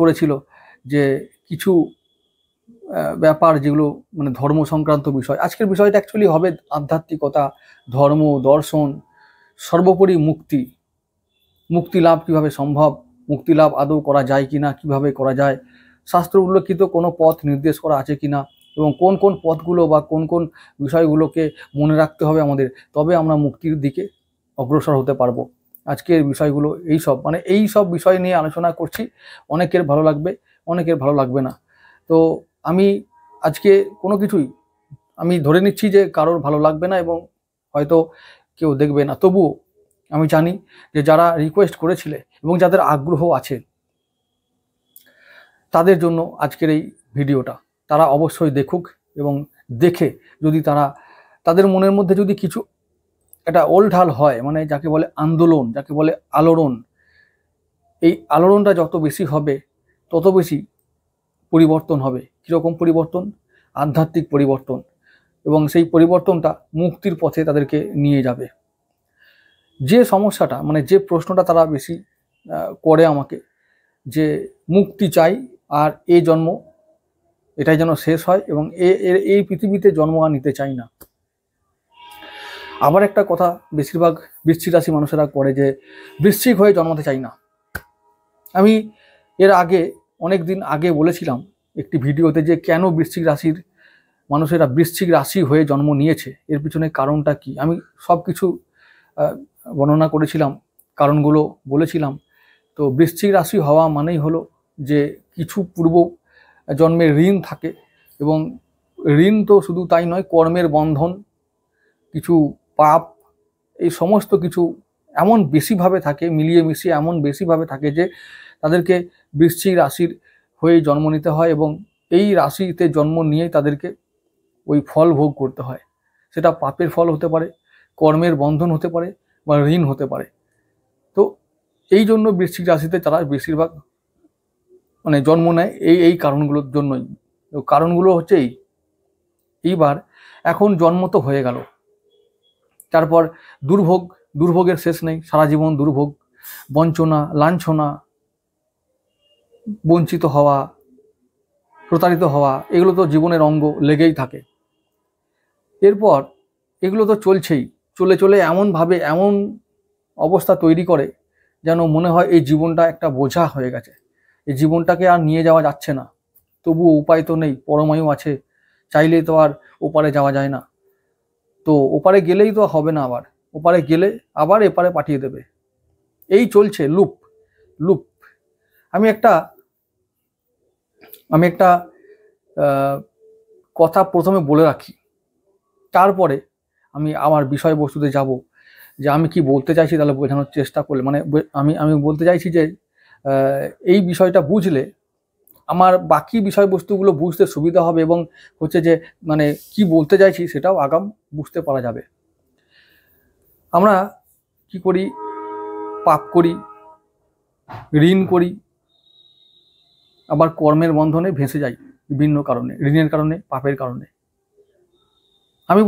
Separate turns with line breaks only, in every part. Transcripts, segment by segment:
করেছিল যে কিছু ব্যাপার যেগুলো মানে ধর্ম সংক্রান্ত বিষয়, আজকের বিষয়টা অ্যাকচুয়ালি হবে আধ্যাত্মিকতা, ধর্ম, দর্শন, সর্বোপরি মুক্তি। মুক্তি লাভ কিভাবে সম্ভব, মুক্তি লাভ আদৌ করা যায় কিনা, কিভাবে করা যায়, শাস্ত্র উল্লেখিত কোনো পথ নির্দেশ করা আছে কিনা, এবং কোন কোন পথগুলো বা কোন কোন বিষয়গুলোকে মনে রাখতে হবে আমাদের, তবে আমরা মুক্তির দিকে অগ্রসর হতে পারবো। আজকের বিষয়গুলো এই সব বিষয় নিয়ে আলোচনা করছি। অনেকের ভালো লাগবে, অনেকের ভালো লাগবে না। তো আমি আজকে কোনো কিছুই আমি ধরে নিচ্ছি যে কারোর ভালো লাগবে না এবং হয়তো কেউ দেখবে না, তবুও আমি জানি যে যারা রিকোয়েস্ট করেছিলে এবং যাদের আগ্রহ আছে তাদের জন্য আজকের এই ভিডিওটা, তারা অবশ্যই দেখুক এবং দেখে যদি তাদের মনের মধ্যে যদি কিছু একটা ওলঢাল হয়, মানে যাকে বলে আন্দোলন, যাকে বলে আলোড়ন, এই আলোড়নটা যত বেশি হবে তত বেশি পরিবর্তন হবে। কীরকম পরিবর্তন? আধ্যাত্মিক পরিবর্তন, এবং সেই পরিবর্তনটা মুক্তির পথে তাদেরকে নিয়ে যাবে। যে সমস্যাটা মানে যে প্রশ্নটা তারা বেশি করে আমাকে, যে মুক্তি চাই আর এই জন্ম এটাই যেন শেষ হয় এবং এই পৃথিবীতে জন্ম আর নিতে চাই না। আবার একটা কথা বেশিরভাগ বৃশ্চিক রাশি মানুষেরা করে যে বৃশ্চিক হয়ে জন্মাতে চাই না। আমি এর আগে অনেক দিন আগে বলেছিলাম একটি ভিডিওতে যে কেন বৃশ্চিক রাশির মানুষেরা বৃশ্চিক রাশি হয়ে জন্ম নিয়েছে, এর পিছনে কারণটা কি, আমি সব কিছু বর্ণনা করেছিলাম, কারণগুলো বলেছিলাম। তো বৃশ্চিক রাশি হওয়া মানেই হলো যে কিছু পূর্ব জন্মের ঋণ থাকে, এবং ঋণ তো শুধু তাই নয়, কর্মের বন্ধন, কিছু পাপ, এই সমস্ত কিছু এমন বেশিভাবে থাকে, মিলিয়ে মিশিয়ে এমন বেশিভাবে থাকে যে তাদেরকে বৃশ্চিক রাশির হয়ে জন্ম নিতে হয়, এবং এই রাশিতে জন্ম নিয়েই তাদেরকে ওই ফল ভোগ করতে হয়। সেটা পাপের ফল হতে পারে, কর্মের বন্ধন হতে পারে, বা ঋণ হতে পারে। তো এই জন্য বৃশ্চিক রাশিতে তারা বেশিরভাগ মানে জন্ম নেয় এই কারণগুলোর জন্যই। কারণগুলো হচ্ছে এইবার এখন জন্ম তো হয়ে গেল, তারপর দুর্ভোগের শেষ নেই, সারা জীবন দুর্ভোগ, বঞ্চনা, লাঞ্ছনা, বঞ্চিত হওয়া, প্রতারিত হওয়া, এগুলো তো জীবনের অঙ্গ, লেগেই থাকে। এরপর এগুলো তো চলছেই, চলে চলে এমনভাবে এমন অবস্থা তৈরি করে যেন মনে হয় এই জীবনটা একটা বোঝা হয়ে গেছে, এই জীবনটাকে আর নিয়ে যাওয়া যাচ্ছে না। তবুও উপায় তো নেই, পরমায়ু আছে, চাইলেই তো আর ওপারে যাওয়া যায় না। তো ওপারে গেলেই তো হবে না, আবার ওপারে গেলে আবার এপারে পাঠিয়ে দেবে, এই চলছে লুপ। আমি একটা কথা প্রথমে বলে রাখি, তারপরে আমি আমার বিষয়বস্তুতে যাব, যে আমি কি বলতে চাইছি তাহলে বোঝানোর চেষ্টা করলে, মানে আমি বলতে চাইছি যে এই বিষয়টা বুঝলে আমার বাকি বিষয়বস্তুগুলো বুঝতে সুবিধা হবে, এবং হচ্ছে যে মানে কি বলতে চাইছি সেটাও আগাম বুঝতে পারা যাবে। আমরা কি করি? পাপ করি, ঋণ করি, আবার কর্মের বন্ধনে ভেসে যাই বিভিন্ন কারণে, ঋণের কারণে, পাপের কারণে। আমি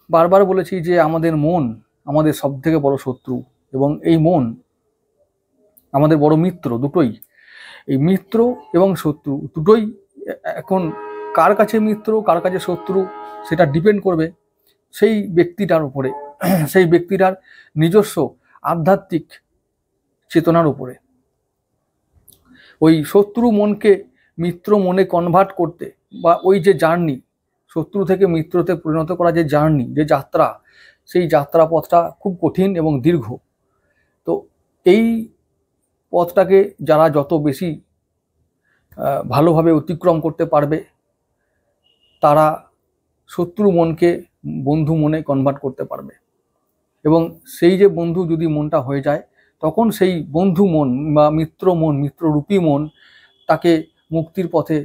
বারবার বলেছি যে আমাদের মন আমাদের সব থেকে বড় শত্রু, এবং এই মন আমাদের বড় মিত্র, দুটোই। এই মিত্র এবং শত্রু দুটোই এখন কার কাছে মিত্র কার কাছে শত্রু সেটা ডিপেন্ড করবে সেই ব্যক্তিটার উপরে, সেই ব্যক্তিটার নিজস্ব আধ্যাত্মিক চেতনার উপরে। ওই শত্রু মনকে মিত্র মনে কনভার্ট করতে, বা ওই যে জার্নি, শত্রু থেকে মিত্রতে পরিণত করা যে জার্নি, যে যাত্রা, সেই যাত্রা পথটা খুব কঠিন এবং দীর্ঘ। তো এই পথটাকে যারা যত বেশি ভালোভাবে অতিক্রম করতে পারবে, তারা শত্রু মনকে বন্ধু মনে কনভার্ট করতে পারবে, এবং সেই যে বন্ধু যদি মনটা হয়ে যায়, তখন সেই বন্ধু মন বা মিত্র মন, মিত্ররূপী মন তাকে মুক্তির পথে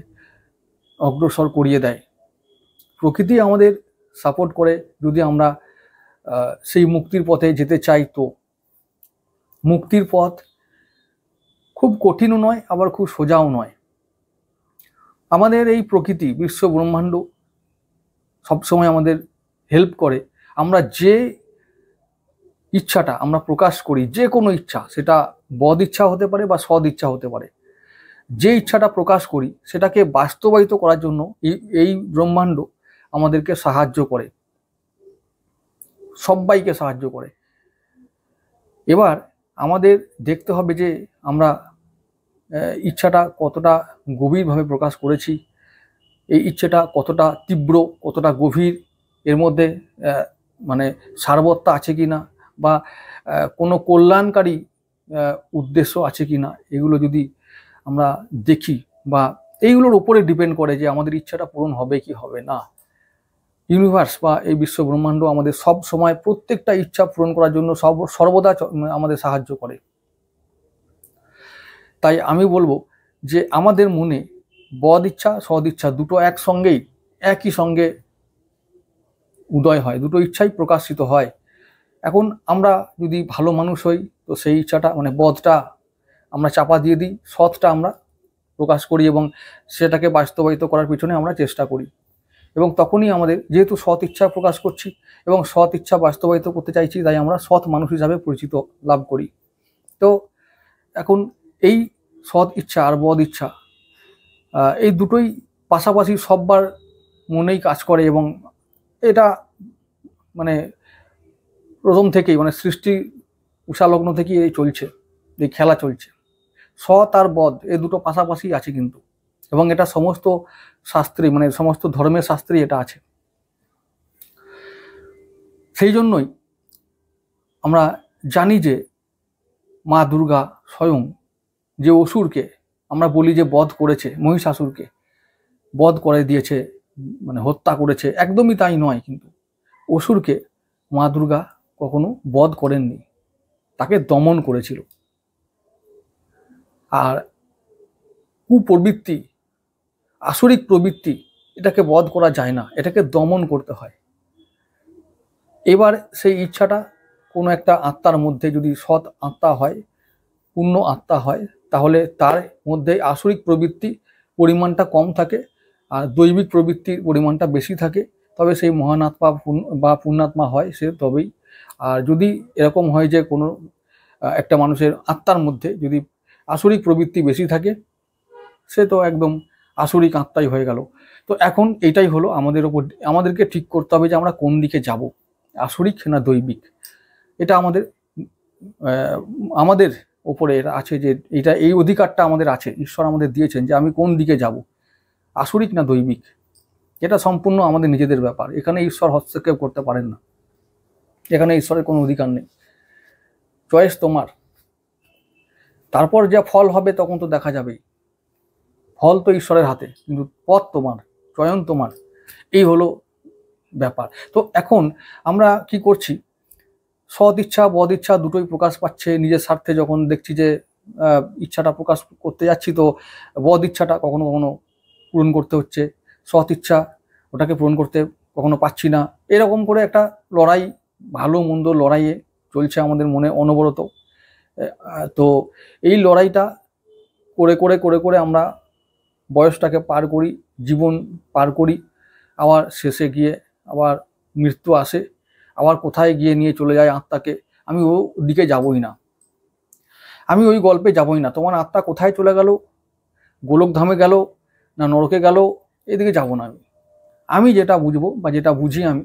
অগ্রসর করিয়ে দেয়। প্রকৃতি আমাদের সাপোর্ট করে যদি আমরা সেই মুক্তির পথে যেতে চাই। তো মুক্তির পথ খুব কঠিনও নয়, আবার খুব সোজাও নয়। আমাদের এই প্রকৃতি, বিশ্ব ব্রহ্মাণ্ড সবসময় আমাদের হেল্প করে। আমরা যে ইচ্ছাটা আমরা প্রকাশ করি, যে কোনো ইচ্ছা, সেটা বদ ইচ্ছা হতে পারে বা সদ ইচ্ছা হতে পারে, যে ইচ্ছাটা প্রকাশ করি সেটাকে বাস্তবায়িত করার জন্য এই ব্রহ্মাণ্ড আমাদেরকে সাহায্য করে, সবাইকে সাহায্য করে। এবার আমাদের দেখতে হবে যে আমরা ইচ্ছাটা কতটা গভীরভাবে প্রকাশ করেছি, এই ইচ্ছেটা কতটা তীব্র, কতটা গভীর, এর মধ্যে মানে সারবত্তা আছে কি না, বা কোনো কল্যাণকারী উদ্দেশ্য আছে কি না, এগুলো যদি আমরা দেখি, বা এইগুলোর উপরে ডিপেন্ড করে যে আমাদের ইচ্ছাটা পূরণ হবে কি হবে না। ইউনিভার্স বা এই বিশ্ব ব্রহ্মাণ্ড আমাদের সব সময় প্রত্যেকটা ইচ্ছা পূরণ করার জন্য সর্বদা আমাদের সাহায্য করে। তাই আমি বলবো যে আমাদের মনে বদ ইচ্ছা সদ ইচ্ছা দুটো একসঙ্গেই একই সঙ্গে উদয় হয়, দুটো ইচ্ছাই প্রকাশিত হয়। এখন আমরা যদি ভালো মানুষ হই তো সেই ইচ্ছাটা মানে বদটা আমরা চাপা দিয়ে দিই, সৎটা আমরা প্রকাশ করি এবং সেটাকে বাস্তবায়িত করার পিছনে আমরা চেষ্টা করি। এবং তখনই আমাদের, যেহেতু সৎ ইচ্ছা প্রকাশ করছি এবং সৎ ইচ্ছা বাস্তবায়িত করতে চাইছি, তাই আমরা সৎ মানুষ হিসাবে পরিচিত লাভ করি। তো এখন এই সৎ ইচ্ছা আর বদ ইচ্ছা এই দুটোই পাশাপাশি সববার মনেই কাজ করে এবং এটা মানে প্রথম থেকেই, মানে সৃষ্টি উষালগ্ন থেকেই এই চলছে, এই খেলা চলছে। সৎ আর বদ এই দুটো পাশাপাশি আছে কিন্তু, এবং এটা সমস্ত শাস্ত্রে, মানে সমস্ত ধর্মের শাস্ত্রেই এটা আছে। সেই জন্যই আমরা জানি যে মা দুর্গা স্বয়ং যে অসুরকে আমরা বলি যে বধ করেছে, মহিষাসুরকে বধ করে দিয়েছে, মানে হত্যা করেছে, একদমই তাই নয়। কিন্তু অসুরকে মা দুর্গা কখনো বধ করেননি, তাকে দমন করেছিল। আর কুপ্রবৃত্তি, আসরিক প্রবৃত্তি, এটাকে বধ করা যায় না, এটাকে দমন করতে হয়। এবার সেই ইচ্ছাটা কোনো একটা আত্মার মধ্যে যদি সৎ আত্মা হয়, পূর্ণ আত্মা হয়, তাহলে তার মধ্যে আসরিক প্রবৃত্তি পরিমাণটা কম থাকে আর দৈবিক প্রবৃত্তির পরিমাণটা বেশি থাকে, তবে সেই মহান আত্মা বা পূর্ণাত্মা হয় সে তবেই। আর যদি এরকম হয় যে কোনো একটা মানুষের আত্মার মধ্যে যদি আসরিক প্রবৃত্তি বেশি থাকে, সে তো একদম আসরিক আত্মাই হয়ে গেল। তো এখন এটাই হলো আমাদের ওপর, আমাদেরকে ঠিক করতে হবে যে আমরা কোন দিকে যাব, আসরিক না দৈবিক। এটা আমাদের ওপরে এটা আছে, যে এটা এই অধিকারটা আমাদের আছে, ঈশ্বর আমাদের দিয়েছেন যে আমি কোন দিকে যাব, আসরিক না দৈবিক। এটা সম্পূর্ণ আমাদের নিজেদের ব্যাপার, এখানে ঈশ্বর হস্তক্ষেপ করতে পারেন না, এখানে ঈশ্বরের কোনো অধিকার নেই, চয়েস তোমার। তারপর যা ফল হবে তখন তো দেখা যাবেই, ফল তো ঈশ্বরের হাতে, কিন্তু পথ তোমার, চয়ন তোমার, এই হলো ব্যাপার। তো এখন আমরা কি করছি, সৎ ইচ্ছা বদ ইচ্ছা দুটোই প্রকাশ পাচ্ছে নিজের স্বার্থে। যখন দেখছি যে ইচ্ছাটা প্রকাশ করতে যাচ্ছি, তো বদ ইচ্ছাটা কখনো কখনো পূরণ করতে হচ্ছে, সৎ ইচ্ছা ওটাকে পূরণ করতে কখনো পাচ্ছি না। এরকম করে একটা লড়াই, ভালো মন্দ লড়াইয়ে চলছে আমাদের মনে অনবরত। তো এই লড়াইটা করে করে করে করে আমরা বয়সটাকে পার করি, জীবন পার করি, আবার শেষে গিয়ে আবার মৃত্যু আসে, আবার কোথায় গিয়ে নিয়ে চলে যায় আত্মাকে। আমি ও দিকে যাবই না, আমি ওই গল্পে যাবই না। তোমার আত্মা কোথায় চলে গেল, গোলকধামে গেল না নরকে গেল, এদিকে যাব না। আমি যেটা বুঝবো বা যেটা বুঝি আমি,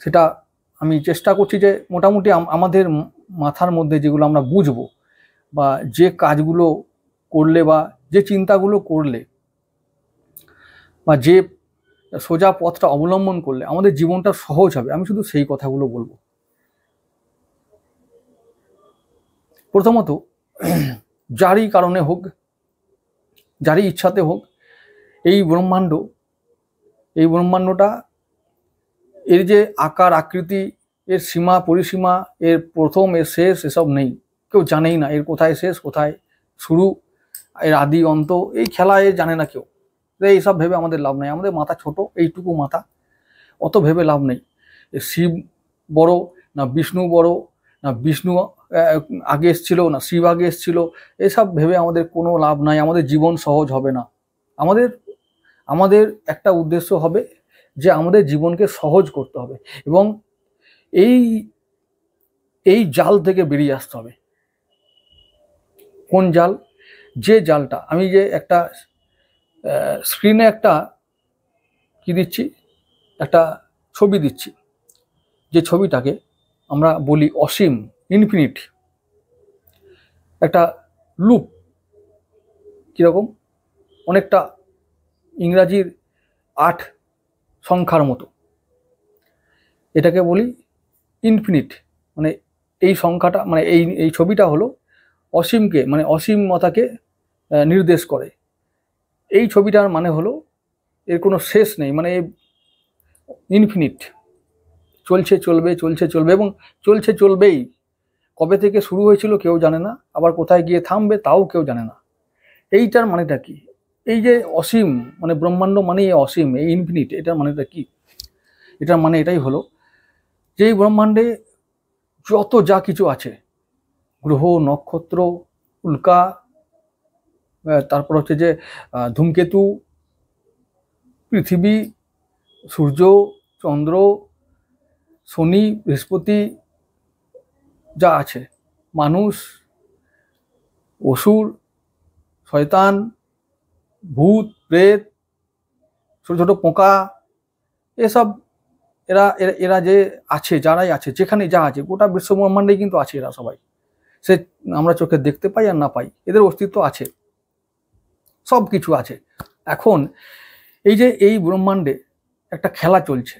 সেটা আমি চেষ্টা করছি যে মোটামুটি আমাদের মাথার মধ্যে যেগুলো আমরা বুঝবো, বা যে কাজগুলো করলে বা যে চিন্তাগুলো করলে বা যে সোজা পথটা অবলম্বন করলে আমাদের জীবনটা সহজ হবে, আমি শুধু সেই কথাগুলো বলবো। প্রথমত, যারই কারণে হোক, যারই ইচ্ছাতে হোক, এই ব্রহ্মাণ্ডটা এর যে আকার আকৃতি, এর সীমা পরিসীমা, এর প্রথম এর শেষ এসব নেই, কেউ জানেই না এর কোথায় শেষ কোথায় শুরু, এর আদি অন্ত, এই খেলায় জানে না কেউ। এইসব ভেবে আমাদের লাভ নেই, আমাদের মাথা ছোট, এইটুকু মাথা, অত ভেবে লাভ নেই। শিব বড়, না বিষ্ণু বড়, না বিষ্ণু আগে এসেছিল, না শিব আগে এসেছিল, এসব ভেবে আমাদের কোনো লাভ নাই। আমাদের জীবন সহজ হবে না। আমাদের আমাদের একটা উদ্দেশ্য হবে যে আমাদের জীবনকে সহজ করতে হবে এবং এই এই জাল থেকে বেরিয়ে আসতে হবে। কোন জাল? যে জালটা আমি যে একটা স্ক্রিনে একটা কি দিচ্ছি, একটা ছবি দিচ্ছি, যে ছবিটাকে আমরা বলি অসীম, ইনফিনিট, একটা লুপ, কীরকম, অনেকটা ইংরাজির 8 সংখ্যার মতো। এটাকে বলি ইনফিনিট। মানে এই সংখ্যাটা, মানে এই ছবিটা হলো অসীমকে, মানে অসীমতাকে নির্দেশ করে। এই ছবিটার মানে হলো এর কোনো শেষ নেই, মানে ইনফিনিট, চলছে চলবে, চলছে চলবে এবং চলছে চলবেই। কবে থেকে শুরু হয়েছিল কেউ জানে না, আবার কোথায় গিয়ে থামবে তাও কেউ জানে না। এইটার মানেটা কি? এই যে অসীম, মানে ব্রহ্মাণ্ড মানে অসীম, এই ইনফিনিট, এটার মানেটা কি? এটার মানে এটাই হলো যে এই ব্রহ্মাণ্ডে যত যা কিছু আছে, গ্রহ, নক্ষত্র, উল্কা, তারপর হচ্ছে যে ধূমকেতু, পৃথিবী, সূর্য, চন্দ্র, শনি, বৃহস্পতি, যা আছে, মানুষ, অসুর, শয়তান, ভূত, প্রেত, ছোট ছোট পোকা, এসব এরা এরা যে আছে, যারাই আছে, যেখানে যা আছে, গোটা বিশ্ব ব্রহ্মাণ্ডেই কিন্তু আছে এরা সবাই। সে আমরা চোখে দেখতে পাই আর না পাই, এদের অস্তিত্ব আছে, সব কিছু আছে। এখন এই যে এই ব্রহ্মাণ্ডে একটা খেলা চলছে,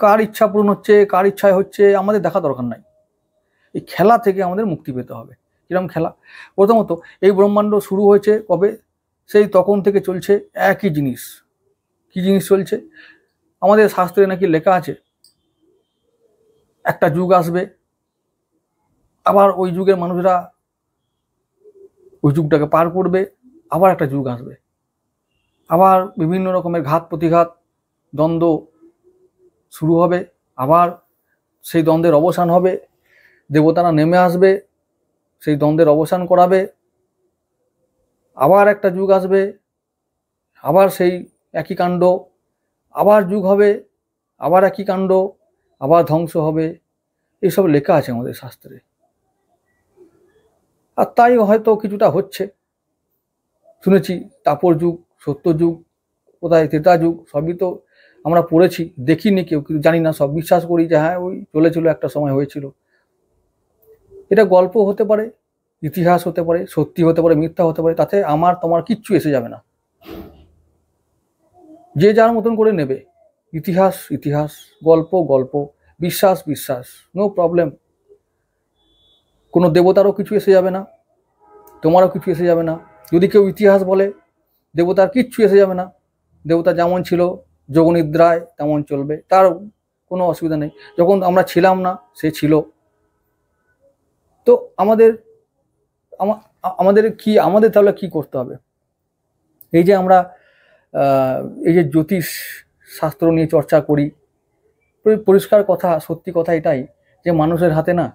কার ইচ্ছা পূরণ হচ্ছে, কার ইচ্ছায় হচ্ছে, আমাদের দেখা দরকার নাই। এই খেলা থেকে আমাদের মুক্তি পেতে হবে। কিরকম খেলা? প্রথমত এই ব্রহ্মাণ্ড শুরু হয়েছে কবে? সেই তখন থেকে চলছে একই জিনিস। কি জিনিস চলছে? আমাদের শাস্ত্রে নাকি লেখা আছে একটা যুগ আসবে, আবার ওই যুগের মানুষরা ওই যুগটাকে পার করবে, আবার একটা যুগ আসবে, আবার বিভিন্ন রকমের ঘাত প্রতিঘাত, দ্বন্দ্ব শুরু হবে, আবার সেই দ্বন্দ্বের অবসান হবে, দেবতারা নেমে আসবে, সেই দ্বন্দ্বের অবসান করাবে, আবার একটা যুগ আসবে, আবার সেই একই কাণ্ড, আবার যুগ হবে, আবার একই কাণ্ড, আবার ধ্বংস হবে। এসব লেখা আছে আমাদের শাস্ত্রে। আর তাই হয়তো কিছুটা হচ্ছে। শুনেছি তাপর যুগ, সত্য যুগ, কোথায় ত্রেতা যুগ, সবই তো আমরা পড়েছি, দেখিনি কেউ, কিন্তু জানি না, সব বিশ্বাস করি যে হ্যাঁ ওই চলেছিল, একটা সময় হয়েছিল। এটা গল্প হতে পারে, ইতিহাস হতে পারে, সত্যি হতে পারে, মিথ্যা হতে পারে, তাতে আমার তোমার কিচ্ছু এসে যাবে না। যে যার মতন করে নেবে। ইতিহাস ইতিহাস, গল্প গল্প, বিশ্বাস বিশ্বাস, নো প্রবলেম। কোনো দেবতারও কিছু এসে যাবে না, তোমারও কিছু এসে যাবে না। যদি কেউ ইতিহাস বলে, দেবতার কিচ্ছু এসে যাবে না। দেবতা যেমন ছিল যোগনিদ্রায় তেমন চলবে, তার কোনো অসুবিধা নেই। যখন আমরা ছিলাম না, সে ছিল। তো আমাদের কি, আমাদের তাহলে কি করতে হবে? এই যে আমরা এই যে জ্যোতিষ শাস্ত্র নিয়ে চর্চা করি, পরিষ্কার কথা, সত্যি কথা এটাই যে মানুষের হাতে না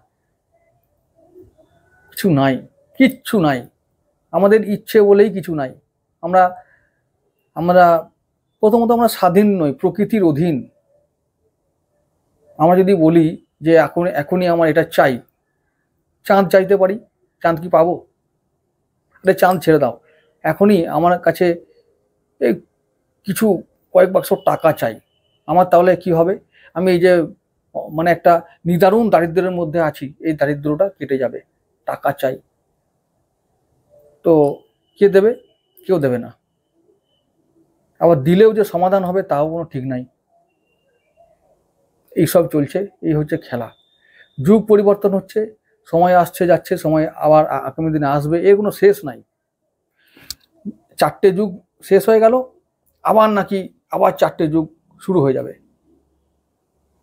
কিছু নাই, কিচ্ছু নাই। আমাদের ইচ্ছে বলেই কিছু নাই। আমরা আমরা প্রথমত আমরা স্বাধীন নই, প্রকৃতির অধীন। আমরা যদি বলি যে এখনই আমার এটা চাই, চাঁদ চাইতে পারি, চাঁদ কি পাবো? এটা চাঁদ ছেড়ে দাও, এখনই আমার কাছে এই কিছু কয়েক বাক্স টাকা চাই, আমার তাহলে কি হবে? আমি এই যে মানে একটা নিদারুণ দারিদ্র্যের মধ্যে আছি, এই দারিদ্র্যটা কেটে যাবে। টাকা চাই, তো কে দেবে? কেউ দেবে না। আবার দিলেও যে সমাধান হবে তাও কোনো ঠিক নাই। এইসব চলছে, এই হচ্ছে খেলা। যুগ পরিবর্তন হচ্ছে, সময় আসছে যাচ্ছে, সময় আবার আগামী দিনে আসবে, এর কোনো শেষ নাই। 4টে যুগ শেষ হয়ে গেল, আবার নাকি আবার 4টে যুগ শুরু হয়ে যাবে।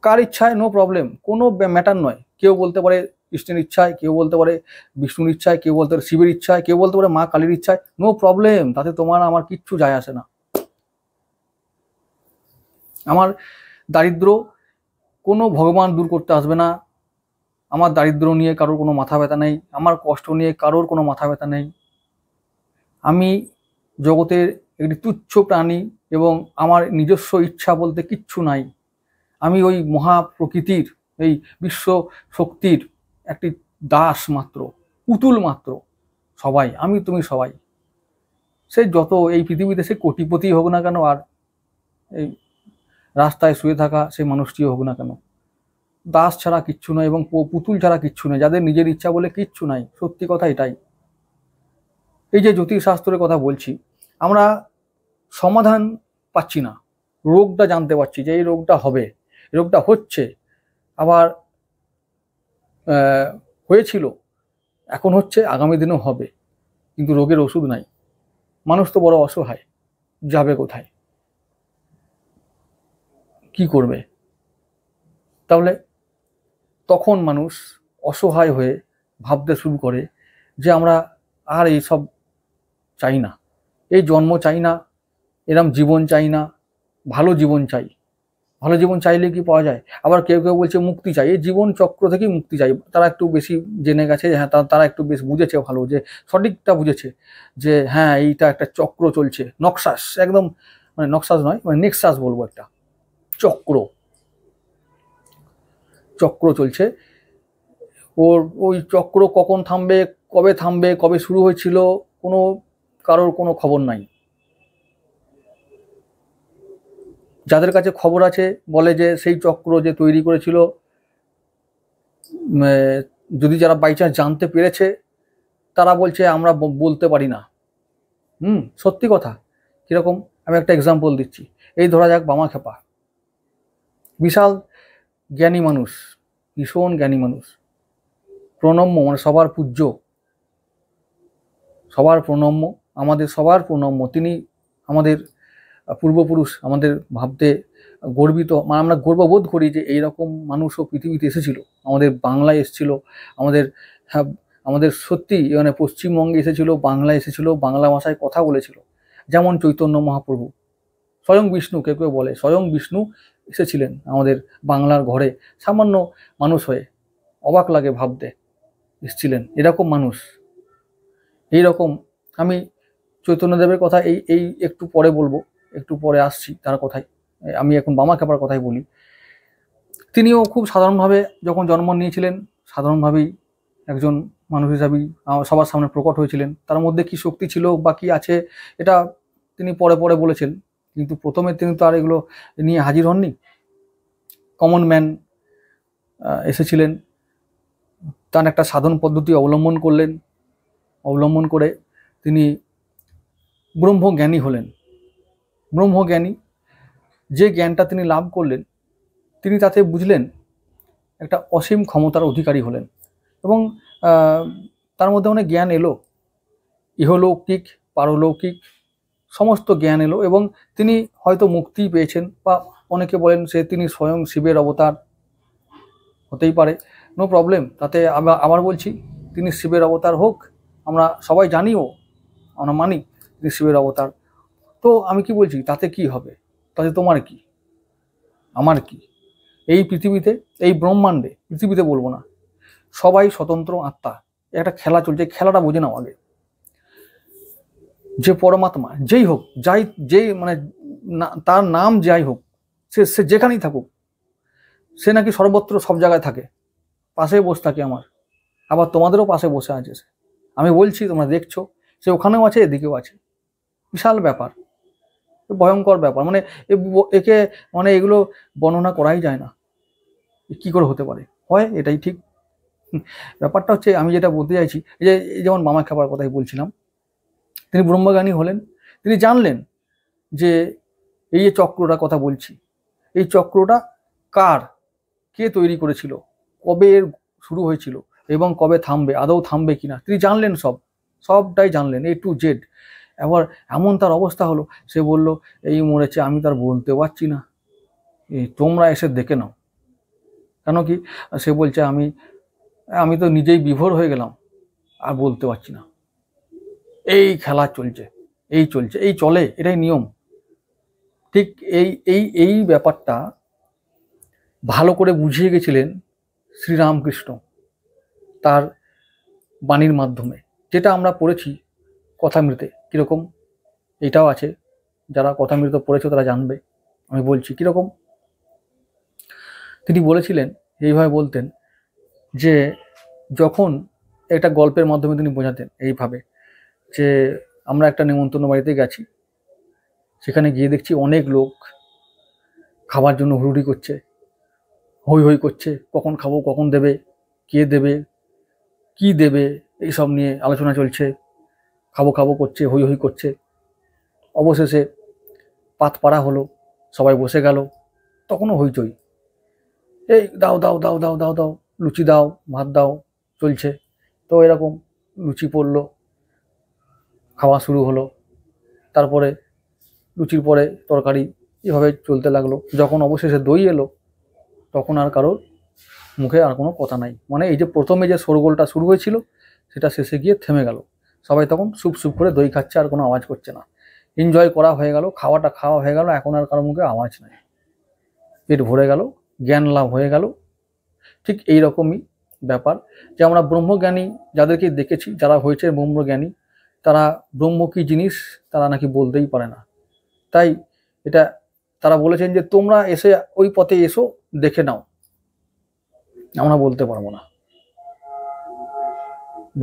কার ইচ্ছায়, নো প্রবলেম, কোনো ম্যাটার নয়। কেউ বলতে পারে কৃষ্ণের ইচ্ছায়, কেউ বলতে পারে বিষ্ণুর ইচ্ছায়, কেউ বলতে পারে শিবের ইচ্ছায়, কেউ বলতে পারে মা কালীর ইচ্ছায়, নো প্রবলেম। তাতে তোমার আমার কিচ্ছু যায় আসে না। আমার দারিদ্র কোনো ভগবান দূর করতে আসবে না। আমার দারিদ্র্য নিয়ে কারোর কোনো মাথা ব্যথা নেই, আমার কষ্ট নিয়ে কারোর কোনো মাথা ব্যথা নেই। আমি জগতের একটি তুচ্ছ প্রাণী এবং আমার নিজস্ব ইচ্ছা বলতে কিচ্ছু নাই। আমি ওই মহাপ্রকৃতির, এই বিশ্ব শক্তির একটি দাস মাত্র, পুতুল মাত্র। সবাই, আমি তুমি সবাই, সে যত এই পৃথিবীতে সে কোটিপতি হোক না কেন, আর এই রাস্তায় শুয়ে থাকা সেই মানুষটিও হোক না কেন, দাস ছাড়া কিচ্ছু নয় এবং পুতুল ছাড়া কিচ্ছু নয়, যাদের নিজের ইচ্ছা বলে কিচ্ছু নাই। সত্যি কথা এটাই। এই যে জ্যোতিষশাস্ত্রের কথা বলছি, আমরা সমাধান পাচ্ছি না, রোগটা জানতে পারছি যে এই রোগটা হবে, রোগটা হচ্ছে, আবার হয়েছিল, এখন হচ্ছে, আগামী দিনেও হবে, কিন্তু রোগের ওষুধ নাই। মানুষ তো বড় অসহায়, যাবে কোথায়, কি করবে? তাহলে তখন মানুষ অসহায় হয়ে ভাবতে শুরু করে যে আমরা আর এইসব চাই না, এই জন্ম চাই না, এরম জীবন চাই না, ভালো জীবন চাই। ভালো জীবন চাইলে কি পাওয়া যায়? আবার কেউ কেউ বলছে মুক্তি চাই, এই জীবন চক্র থেকেই মুক্তি চাই। তারা একটু বেশি জেনে গেছে, হ্যাঁ, তারা একটু বেশ বুঝেছে, ভালো, যে সঠিকটা বুঝেছে যে হ্যাঁ এইটা একটা চক্র চলছে, নক্সাস, একদম মানে নক্সাস নয়, মানে নেক্সাস বলবো, একটা চক্র চক্র চলছে। ওই চক্র কখন থামবে, কবে থামবে, কবে শুরু হয়েছিল, কোনো কারোর কোনো খবর নাই। যাদের কাছে খবর আছে বলে যে সেই চক্র যে তৈরি করেছিল, যদি যারা বাই চান্স জানতে পেরেছে তারা বলছে আমরা বলতে পারি না। সত্যি কথা। কিরকম? আমি একটা এক্সাম্পল দিচ্ছি। এই ধরা যাক বামাখ্যাপা, বিশাল জ্ঞানী মানুষ, ভীষণ জ্ঞানী মানুষ, প্রণম্য, মানে সবার পূজ্য, সবার প্রণম্য, আমাদের সবার প্রণম্য। তিনি আমাদের পূর্বপুরুষ, আমাদের ভাবতে গর্বিত, মানে আমরা গর্ববোধ করি যে এইরকম মানুষও পৃথিবীতে এসেছিল, আমাদের বাংলায় এসেছিল, আমাদের আমাদের সত্যি মানে পশ্চিমবঙ্গে এসেছিল, বাংলায় এসেছিল, বাংলা ভাষায় কথা বলেছিল। যেমন চৈতন্য মহাপ্রভু, স্বয়ং বিষ্ণু, কেউ কেউ বলে স্বয়ং বিষ্ণু এসেছিলেন আমাদের বাংলার ঘরে, সামান্য মানুষ হয়ে, অবাক লাগে ভাবতে, এসেছিলেন এরকম মানুষ। এইরকম আমি চৈতন্যদেবের কথা এই এই একটু পরে বলবো, একটু পরে আসছি তার কথায়। আমি এখন বামাখ্যাপার কথাই বলি। তিনিও খুব সাধারণভাবে যখন জন্ম নিয়েছিলেন, সাধারণভাবেই একজন মানুষ হিসাবেই সবার সামনে প্রকট হয়েছিলেন। তার মধ্যে কি শক্তি ছিল বা কি আছে এটা তিনি পরে পরে বলেছেন, কিন্তু প্রথমে তিনি তো আর এগুলো নিয়ে হাজির হননি। কমন ম্যান এসেছিলেন, তার একটা সাধন পদ্ধতি অবলম্বন করে তিনি ব্রহ্মজ্ঞানী হলেন। ব্রহ্মজ্ঞানী, যে জ্ঞানটা তিনি লাভ করলেন, তিনি তাতে বুঝলেন একটা অসীম ক্ষমতার অধিকারী হলেন, এবং তার মধ্যে অনেক জ্ঞান এলো, ইহলৌকিক পারলৌকিক সমস্ত জ্ঞান এলো, এবং তিনি হয়তো মুক্তি পেয়েছেন, বা অনেকে বলেন তিনি স্বয়ং শিবের অবতার, হতেই পারে, নো প্রবলেম তাতে। আবার বলছি, তিনি শিবের অবতার হোক, আমরা সবাই জানিও, আমরা মানি তিনি শিবের অবতার। তো আমি কি বলছি, তাতে কি হবে? তাতে তোমার কি, আমার কি? এই পৃথিবীতে, এই ব্রহ্মাণ্ডে, পৃথিবীতে বলবো না, সবাই স্বতন্ত্র আত্মা। একটা খেলা চলছে, খেলাটা বুঝে নাও আগে। যে পরমাত্মা যেই হোক, যেই মানে তার নাম যাই হোক, সে যেখানেই থাকুক, সে নাকি সর্বত্র সব জায়গায় থাকে, পাশে বসে থাকে আমার, আবার তোমাদেরও পাশে বসে আছে সে। আমি বলছি, তোমরা দেখছো, সে ওখানেও আছে, এদিকেও আছে। বিশাল ব্যাপার, ভয়ঙ্কর ব্যাপার, মানে একে মানে এগুলো বর্ণনা করাই যায় না, কি করে হতে পারে, হয় এটাই ঠিক। ব্যাপারটা হচ্ছে, আমি যেটা বলতে চাইছি, যে যেমন বামাখ্যাপার কথাই বলছিলাম, তিনি ব্রহ্মজ্ঞানী হলেন। তিনি জানলেন যে এই যে চক্রটা কথা বলছি, এই চক্রটা কার, কে তৈরি করেছিল, কবে এর শুরু হয়েছিল, এবং কবে থামবে, আদৌ থামবে কিনা, তিনি জানলেন, সবটাই জানলেন, A to Z। এবার এমন তার অবস্থা হলো, সে বলল এই মরেছে, আমি তার বলতে পারছি না, তোমরা এসে দেখে নাও। কেন কি? সে বলছে আমি তো নিজেই বিভোর হয়ে গেলাম, আর বলতে পারছি না। এই খেলা চলছে, এই চলে, এটাই নিয়ম। ঠিক এই ব্যাপারটা ভালো করে বুঝিয়ে গেছিলেন শ্রীরামকৃষ্ণ তার বাণীর মাধ্যমে, যেটা আমরা পড়েছি কথামৃতে। কীরকম এটাও আছে, যারা কথামৃত পড়েছে তারা জানবে। আমি বলছি কীরকম। তিনি বলেছিলেন, এইভাবে বলতেন যে যখন একটা গল্পের মাধ্যমে তিনি বোঝাতেন এইভাবে যে আমরা একটা নেমন্তন্ন বাড়িতে গেছি, সেখানে গিয়ে দেখছি অনেক লোক খাবার জন্য হুড়ুড়ি করছে, হই হই করছে, কখন খাবো, কখন দেবে, কে দেবে, কি দেবে, এইসব নিয়ে আলোচনা চলছে, খাবো খাবো করছে, হই হই করছে। অবশেষে পাত পাড়া হলো, সবাই বসে গেল, তখনও হইচই, এই দাও দাও দাও দাও দাও দাও, লুচি দাও, ভাত দাও, চলছে। তো এরকম লুচি পড়লো, খাওয়া শুরু হলো, তারপরে লুচির পরে তরকারি, এভাবে চলতে লাগলো। যখন অবশেষে দই এলো, তখন আর কারোর মুখে আর কোনো কথা নাই। মানে এই যে প্রথমে যে শোরগোলটা শুরু হয়েছিল, সেটা শেষে গিয়ে থেমে গেল। সবাই তখন সুপ সুপ করে দই খাচ্ছে, আর কোনো আওয়াজ করছে না। এনজয় করা হয়ে গেল, খাওয়াটা খাওয়া হয়ে গেল, এখন আর কারোর মুখে আওয়াজ নাই, পেট ভরে গেল, জ্ঞান লাভ হয়ে গেল। ঠিক এই রকমই ব্যাপার যে আমরা ব্রহ্মজ্ঞানী যাদেরকে দেখেছি, যারা হয়েছে ব্রহ্মজ্ঞানী, তারা ব্রহ্ম কী জিনিস তারা নাকি বলতেই পারে না। তাই এটা তারা বলেছেন যে তোমরা এসে ওই পথে এসো, দেখে নাও। আমরা বলতে পারবো না,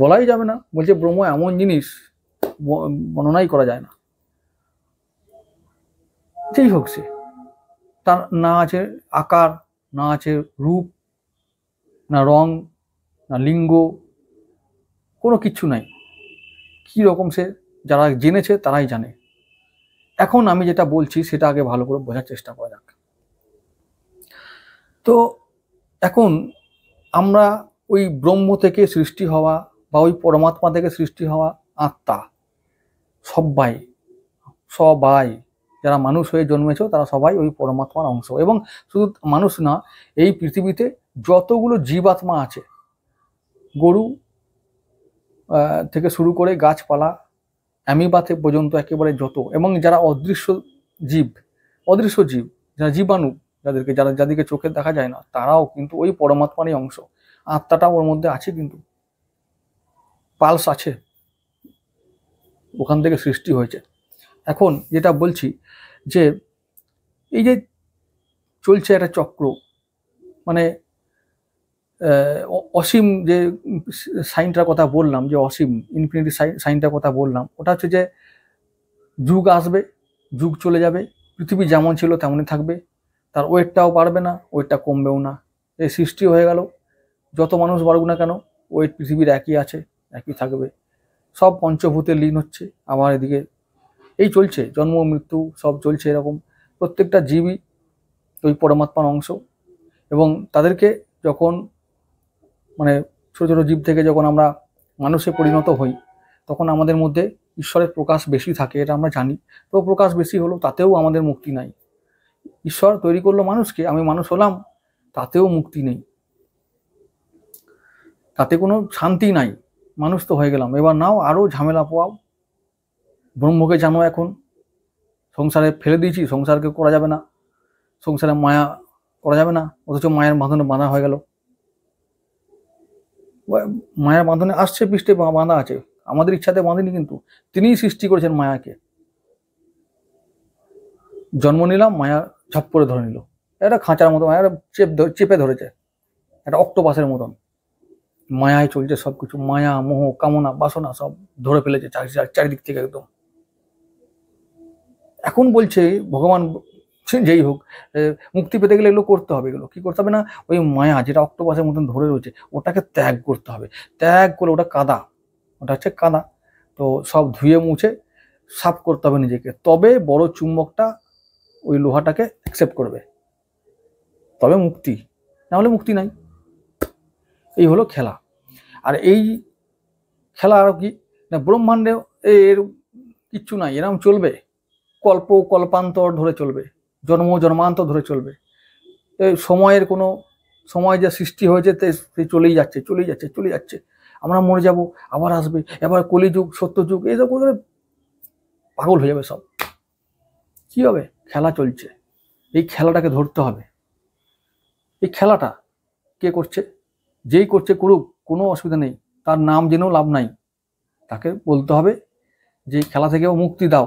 বলাই যাবে না। বলছে ব্রহ্ম এমন জিনিস বর্ণনাই করা যায় না। যেই হোক, সে তার না আছে আকার, না আছে রূপ, না রং, না লিঙ্গ, কোনো কিচ্ছু নাই। কি রকম সে যারা জেনেছে তারাই জানে। এখন আমি যেটা বলছি সেটা আগে ভালো করে বোঝার চেষ্টা করা যাক। তো এখন আমরা ওই ব্রহ্ম থেকে সৃষ্টি হওয়া বা ওই পরমাত্মা থেকে সৃষ্টি হওয়া আত্মা, সবাই সবাই যারা মানুষ হয়ে জন্মেছ তারা সবাই ওই পরমাত্মার অংশ। এবং শুধু মানুষ না, এই পৃথিবীতে যতগুলো জীবাত্মা আছে, গরু থেকে শুরু করে গাছপালা, অ্যামিবাতে পর্যন্ত একেবারে যত, এবং যারা অদৃশ্য জীব, যারা জীবাণু, যাদেরকে চোখে দেখা যায় না, তারাও কিন্তু ওই পরমাত্মারই অংশ। আত্মাটা ওর মধ্যে আছে, কিন্তু পালস আছে, ওখান থেকে সৃষ্টি হয়েছে। এখন যেটা বলছি যে এই যে চলছে একটা চক্র, মানে অসীম যে সাইনটার কথা বললাম, যে অসীম ইনফিনিটি সাইনটার কথা বললাম, ওটা হচ্ছে যে যুগ আসবে, যুগ চলে যাবে, পৃথিবী যেমন ছিল তেমনই থাকবে, তার ওয়েটটাও বাড়বে না, ওয়েটটা কমবেও না। এই সৃষ্টি হয়ে গেল, যত মানুষ বাড়ুক না কেন, ওয়েট পৃথিবীর একই আছে, একই থাকবে। সব পঞ্চভূতে লীন হচ্ছে, আবার এদিকে এই চলছে, জন্ম মৃত্যু সব চলছে এরকম। প্রত্যেকটা জীবই ওই পরমাত্মার অংশ। এবং তাদেরকে যখন মানে ছোটো ছোটো জীব থেকে যখন আমরা মানুষে পরিণত হই, তখন আমাদের মধ্যে ঈশ্বরের প্রকাশ বেশি থাকে, এটা আমরা জানি। তো প্রকাশ বেশি হলো, তাতেও আমাদের মুক্তি নাই। ঈশ্বর তৈরি করলো মানুষকে, আমি মানুষ হলাম, তাতেও মুক্তি নেই, তাতে কোনো শান্তি নাই। মানুষ তো হয়ে গেলাম, এবার নাও আরও ঝামেলা পোয়াও, ব্রহ্মকে জানো। এখন সংসারে ফেলে দিয়েছি, সংসারকে করা যাবে না, সংসারে মায়া করা যাবে না, অথচ মায়ের বাঁধনে বাঁধা হয়ে গেল। মায়ের বাঁধনে আসছে পৃষ্ঠে বাঁধা আছে, আমাদের ইচ্ছাতে বাঁধেনি, কিন্তু তিনিই সৃষ্টি করেছেন মায়াকে। জন্ম নিলাম, মায়া ঝপ করে ধরে নিল, একটা খাঁচার মতো, মায়া চেপে ধরেছে, একটা অক্টোপাসের মতন। মায়ায় চলছে সব কিছু, মায়া মোহ কামনা বাসনা সব ধরে ফেলেছে চারিদিক থেকে একদম। এখন বলছে ভগবান, যেই হোক, মুক্তি পেতে গেলে এগুলো করতে হবে। এগুলো কি করতে হবে না, ওই মায়া যেটা অক্টোপাসের মতন ধরে রয়েছে, ওটাকে ত্যাগ করতে হবে। ত্যাগ করে, ওটা কাদা, ওটা হচ্ছে কাদা, তো সব ধুয়ে মুছে সাফ করতে হবে নিজেকে, তবে বড় চুম্বকটা ওই লোহাটাকে অ্যাকসেপ্ট করবে, তবে মুক্তি, না হলে মুক্তি নাই। এই হলো খেলা। আর এই খেলা আর কি না, ব্রহ্মাণ্ডে এর কিচ্ছু নাই, এরকম চলবে, কল্পান্তর ধরে চলবে, জন্মান্তর ধরে চলবে। এই সময়ের কোনো সময় যা সৃষ্টি হয়েছে চলেই যাচ্ছে। আমরা মরে যাব, আবার আসবে, এবার কলিযুগ, সত্যযুগ, এইসব করে পাগল হয়ে যাবে সব। কি হবে? খেলা চলছে, এই খেলাটাকে ধরতে হবে। এই খেলাটা কে করছে? যেই করছে করুক, কোনো অসুবিধা নেই, তার নাম জেনেও লাভ নাই। তাকে বলতে হবে যে এই খেলা থেকেও মুক্তি দাও,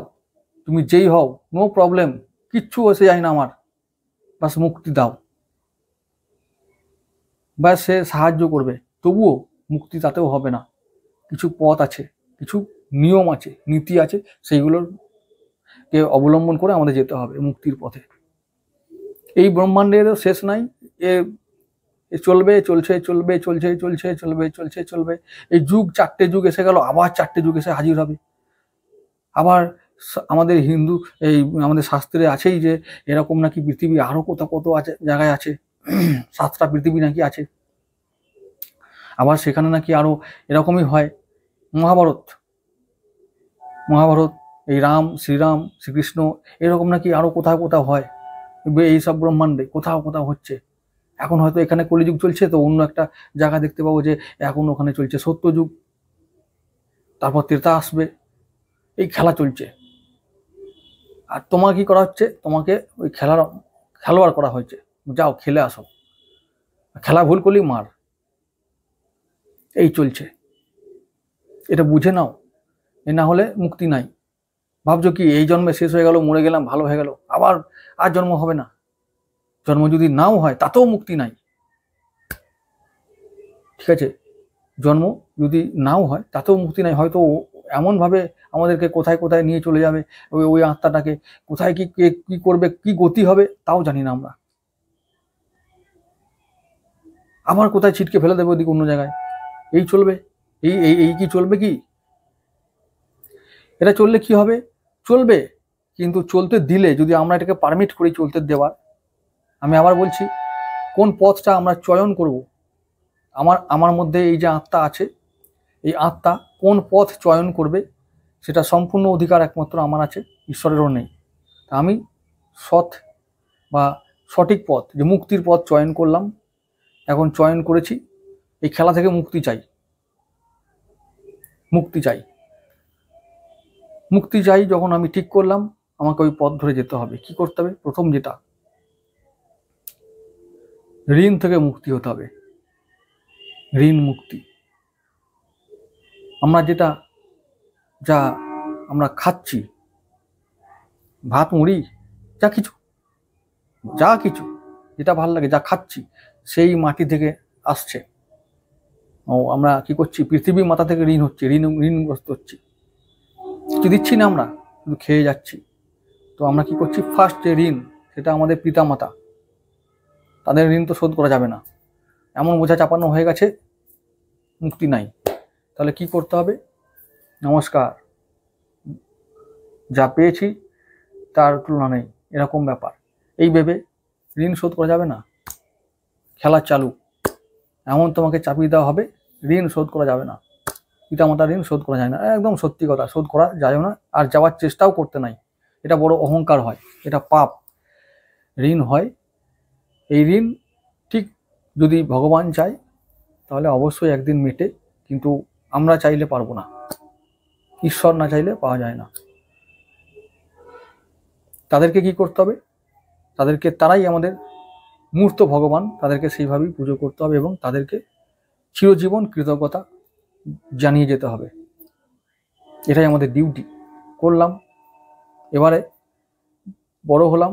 তুমি যেই হও, নো প্রবলেম, কিচ্ছু এসে যায় না আমার, বাস মুক্তি দাও। ব্যাস সে সাহায্য করবে, তবুও মুক্তি তাতেও হবে না। কিছু পথ আছে, কিছু নিয়ম আছে, নীতি আছে, সেইগুলোর কে অবলম্বন করে আমাদের যেতে হবে মুক্তির পথে। এই ব্রহ্মাণ্ডেরও শেষ নাই, এ চলবে, চলছে, চলবে, চলছে, চলছে, চলবে, চলছে, চলবে। এই যুগ, 4টে যুগ এসে গেল, আবার 4টে যুগ এসে হাজির হবে। আবার আমাদের হিন্দু এই আমাদের শাস্ত্রে আছেই যে এরকম নাকি পৃথিবী আরো কত আছে, জায়গায় আছে, 7টা পৃথিবী নাকি আছে। আবার সেখানে নাকি আরো এরকমই হয়। মহাভারত, এই রাম, শ্রীরাম, শ্রীকৃষ্ণ, এরকম নাকি আরো কোথাও হয়। এইসব ব্রহ্মাণ্ডে কোথাও হচ্ছে। এখন হয়তো এখানে কলিযুগ চলছে, তো অন্য একটা জায়গা দেখতে পাবো যে এখন ওখানে চলছে সত্যযুগ, তারপর ত্রেতা আসবে। এই খেলা চলছে। আর তোমার কি করা হচ্ছে? তোমাকে ওই খেলোয়াড় করা হয়েছে, যাও খেলে আসো, খেলা ভুল করলেই মার। এই চলছে, এটা বুঝে নাও, এ না হলে মুক্তি নাই। ভাবছো কি এই জন্মে শেষ হয়ে গেল, মরে গেলাম, ভালো হয়ে গেল, আবার আর জন্ম হবে না? জন্ম যদি নাও হয় তাতেও মুক্তি নাই, ঠিক আছে? জন্ম যদি নাও হয় তাতেও মুক্তি নাই। হয়তো এমনভাবে আমাদেরকে কোথায় নিয়ে চলে যাবে, ওই আত্মাটাকে কোথায় কি করবে, কি গতি হবে তাও জানি না আমরা। আবার কোথায় ছিটকে ফেলে দেবে ওদিকে অন্য জায়গায়। এই চলবে, এই কি চলবে কি? এটা চললে কি হবে? চলবে, কিন্তু চলতে দিলে, যদি আমরা এটাকে পারমিট করি চলতে দেওয়ার, আমি আবার বলছি, কোন পথটা আমরা চয়ন করব, আমার মধ্যে এই যে আত্মা আছে, এই আত্মা কোন পথ চয়ন করবে সেটা সম্পূর্ণ অধিকার একমাত্র আমার আছে, ঈশ্বরেরও নেই। আমি সৎ বা সঠিক পথ, যে মুক্তির পথ চয়ন করলাম, এখন চয়ন করেছি। এই খেলা থেকে মুক্তি চাই, মুক্তি চাই। যখন আমি ঠিক করলাম আমাকে ওই পথ ধরে যেতে হবে, কি করতে হবে? প্রথম যেটা, ঋণ থেকে মুক্তি হতে হবে। ঋণ মুক্তি। আমরা যা আমরা খাচ্ছি, ভাত মুড়ি, যা কিছু যেটা ভালো লাগে, যা খাচ্ছি, সেই মাটি থেকে আসছে। আমরা কি করছি? পৃথিবী মাতা থেকে ঋণ হচ্ছে, ঋণগ্রস্ত হচ্ছি, কিছু দিচ্ছি না, আমরা শুধু খেয়ে যাচ্ছি। তো আমরা কি করছি? ফার্স্ট যে ঋণ, সেটা আমাদের পিতা মাতা, তাদের ঋণ তো শোধ করা যাবে না, এমন বোঝা চাপানো হয়ে গেছে, মুক্তি নাই। তাহলে কি করতে হবে? নমস্কার, যা পেয়েছি তার তুলনা নেই, এরকম ব্যাপার। এই ভেবে ঋণ শোধ করা যাবে না, খেলা চালু। এমন তোমাকে চাপিয়ে দেওয়া হবে, ঋণ শোধ করা যাবে না, পিতামাতার ঋণ শোধ করা যায় না, একদম সত্যি কথা, শোধ করা যায় না, আর যাওয়ার চেষ্টাও করতে নাই। এটা বড় অহংকার হয়, এটা পাপ। ঋণ হয়, এই ঋণ ঠিক যদি ভগবান চায় তাহলে অবশ্যই একদিন মেটে, কিন্তু আমরা চাইলে পারবো না, ঈশ্বর না চাইলে পাওয়া যায় না। তাদেরকে কি করতে হবে? তারাই আমাদের মূর্ত ভগবান, তাদেরকে সেইভাবেই পুজো করতে হবে এবং তাদেরকে চিরজীবন কৃতজ্ঞতা জানিয়ে যেতে হবে। এটাই আমাদের ডিউটি। করলাম, এবারে বড় হলাম,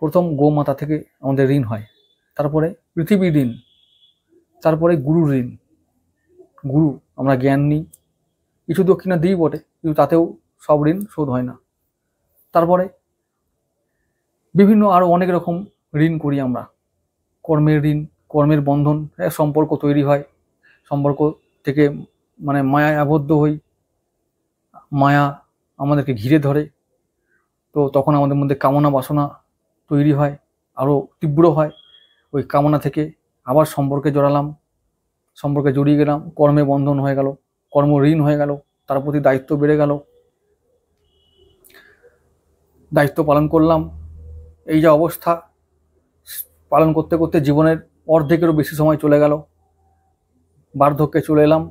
প্রথম গোমাতা থেকে আমাদের ঋণ হয়, তারপরে পৃথিবীর ঋণ, তারপরে গুরুর ঋণ। গুরু, আমরা জ্ঞান নিই, কিছু দক্ষিণা দিই বটে, কিন্তু তাতেও সব ঋণ শোধ হয় না। তারপরে বিভিন্ন আরো অনেক রকম ঋণ করি আমরা। কর্মের ঋণ, কর্মের বন্ধন, সম্পর্ক তৈরি হয়, সম্পর্ক থেকে মানে মায়ায় আবদ্ধ হই, মায়া আমাদেরকে ঘিরে ধরে, তো তখন আমাদের মধ্যে কামনা বাসনা তৈরি হয়, আরো তীব্র হয়। ওই কামনা থেকে আবার সম্পর্কে জড়ালাম, সম্পর্কে জড়িয়ে গেলাম, কর্মে বন্ধন হয়ে গেল, কর্ম ঋণ হয়ে গেল, তার প্রতি দায়িত্ব বেড়ে গেল, দায়িত্ব পালন করলাম। এই যে অবস্থা, পালন করতে করতে জীবনের অর্ধেকেরও বেশি সময় চলে গেল, বার্ধক্যে চলে এলাম,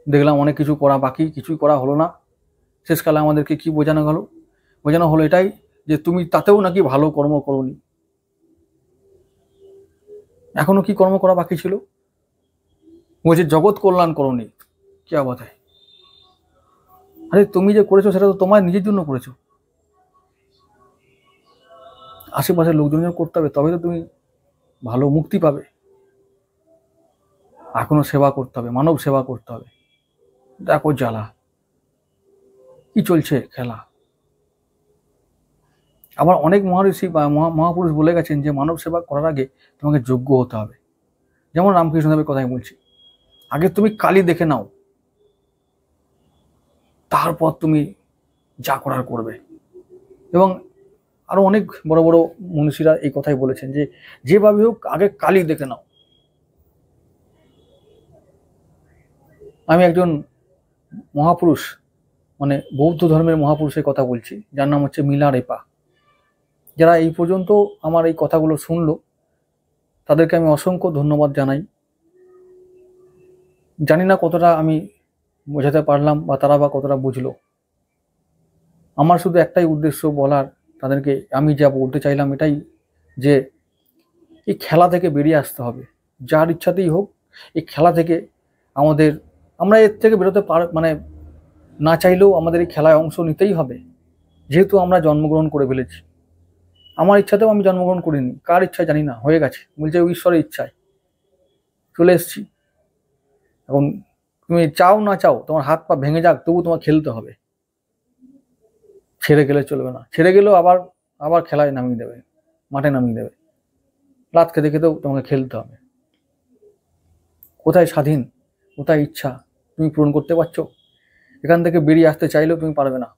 দেখলাম অনেক কিছু করা বাকি, কিছুই করা হলো না। শেষকালে আমাদেরকে কি বোঝানো হলো এটাই যে তুমি তাতেও নাকি ভালো কর্ম করোনি, এখনো কি কর্ম করা বাকি ছিল? বলছে জগৎ কল্যাণ করনি, কে বাত হয়? আরে তুমি যে করেছো সেটা তো তোমার নিজের জন্য করেছো, আশেপাশের লোকজনের করতে হবে, তবে তো তুমি ভালো মুক্তি পাবে। এখনো সেবা করতে হবে, মানব সেবা করতে হবে। দেখো জ্বালা কি চলছে খেলা। আবার অনেক মহর্ষি বা মহাপুরুষ বলে গেছেন যে মানব সেবা করার আগে তোমাকে যোগ্য হতে হবে। যেমন রামকৃষ্ণদেবের কথাই বলছি, আগে তুমি কালী দেখে নাও, তারপর তুমি যা করার করবে। এবং আরো অনেক বড় বড় মনীষীরা এই কথাই বলেছেন যে যেভাবে হোক আগে কালী দেখে নাও। আমি একজন মহাপুরুষ, মানে বৌদ্ধ ধর্মের মহাপুরুষের কথা বলছি, যার নাম হচ্ছে মিলারেপা। যারা এই পর্যন্ত আমার এই কথাগুলো শুনলো তাদেরকে আমি অসংখ্য ধন্যবাদ জানাই। জানি না কতটা আমি বোঝাতে পারলাম বা তারা বা কতটা বুঝলো। আমার শুধু একটাই উদ্দেশ্য বলার তাদেরকে, আমি যা বলতে চাইলাম এটাই, যে এই খেলা থেকে বেরিয়ে আসতে হবে। যার ইচ্ছাতেই হোক এই খেলা থেকে আমরা এর থেকে বেরোতে মানে না চাইলেও আমাদের এই খেলায় অংশ নিতেই হবে, যেহেতু আমরা জন্মগ্রহণ করে ফেলেছি। আমার ইচ্ছাতেও আমি জন্মগ্রহণ করিনি, কার ইচ্ছায় জানি না, হয়ে গেছে, বলছে ঈশ্বরের ইচ্ছায় চলে এসেছি। এখন তুমি চাও না চাও, তোমার হাত পা ভেঙে যাক, তবু তোমার খেলতে হবে। ছেড়ে গেলে চলবে না, ছেড়ে গেলেও আবার আবার খেলায় নামিয়ে দেবে, মাঠে নামিয়ে দেবে। লাত খেতে খেতেও তোমাকে খেলতে হবে। কোথায় স্বাধীন, কোথায় ইচ্ছা তুমি পূরণ করতে পারছো? এখান থেকে বেরিয়ে আসতে চাইলেও তুমি পারবে না।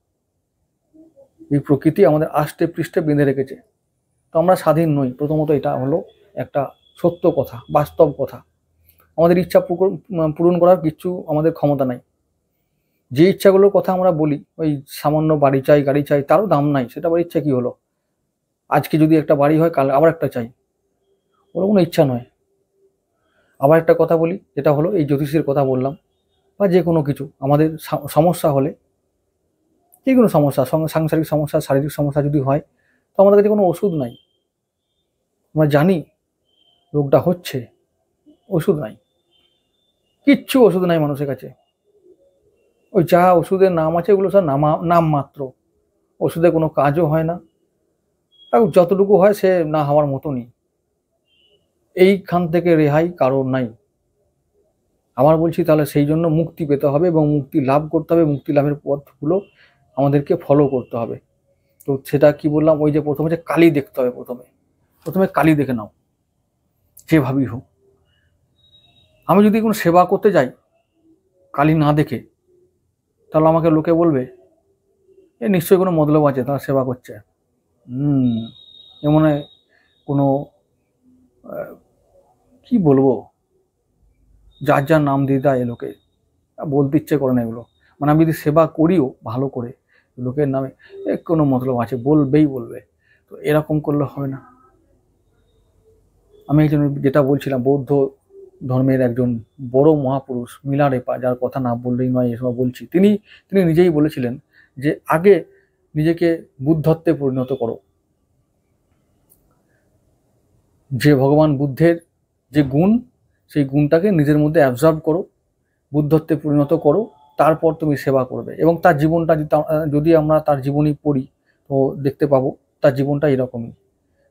এই প্রকৃতি আমাদের আষ্টে পৃষ্ঠে বেঁধে রেখেছে, তো আমরা স্বাধীন নই। প্রথমত এটা হলো একটা সত্য কথা, বাস্তব কথা। আমাদের ইচ্ছা পূরণ করার কিছু আমাদের ক্ষমতা নাই। যে ইচ্ছাগুলোর কথা আমরা বলি, ওই সামান্য বাড়ি চাই, গাড়ি চাই, তারও দাম নাই। সেটা আবার ইচ্ছা কি হলো? আজকে যদি একটা বাড়ি হয়, কাল আবার একটা চাই, ওর কোনো ইচ্ছা নয়। আবার একটা কথা বলি, যেটা হলো এই জ্যোতিষের কথা বললাম, বা যে কোনো কিছু আমাদের সমস্যা হলে, যে কোনো সমস্যা, সাংসারিক সমস্যা, শারীরিক সমস্যা যদি হয়, তো আমাদের কাছে কোনো ওষুধ নাই। আমরা জানি রোগটা হচ্ছে, ওষুধ নাই, কিচ্ছু ওষুধ নাই মানুষের কাছে। ওই যা ওষুধের নাম আছে ওগুলো সব নাম মাত্র, ওষুধে কোনো কাজও হয় না, আর যতটুকু হয় সে না হওয়ার মতনই। এইখান থেকে রেহাই কারোর নাই। আবার বলছি, তাহলে সেই জন্য মুক্তি পেতে হবে এবং মুক্তি লাভ করতে হবে। মুক্তি লাভের পথগুলো আমাদেরকে ফলো করতে হবে। তো সেটা কি বললাম, ওই যে প্রথমে যে কালী দেখতে হবে, প্রথমে কালী দেখে নাও, যেভাবেই হোক। আমি যদি কোনো সেবা করতে যাই কালী না দেখে, তাহলে আমাকে লোকে বলবে এ নিশ্চয়ই কোনো মতলব আছে, তারা সেবা করছে। এ মনে হয় কোনো কি বলবো, যার যার নাম দিয়ে দেয়, লোকে বলতে ইচ্ছে করে না এগুলো। মানে আমি যদি সেবা করিও ভালো করে, লোকের নামে কোনো মতলব আছে, বলবে। তো এরকম করলে হবে না। আমি একজন, যেটা বলছিলাম, বৌদ্ধ ধর্মের একজন বড় মহাপুরুষ মিলারেপা, যার কথা না বললেই নয়, এসব বলছি, তিনি নিজেই বলেছিলেন যে আগে নিজেকে বুদ্ধত্বে পরিণত করো। যে ভগবান বুদ্ধের যে গুণ, সেই গুণটাকে নিজের মধ্যে অ্যাবজর্ব করো, বুদ্ধত্বে পরিণত করো, তারপর তুমি সেবা করবে। এবং তার জীবনটা যদি আমরা তার জীবনী পড়ি, তো দেখতে পাবো তার জীবনটা এরকমই।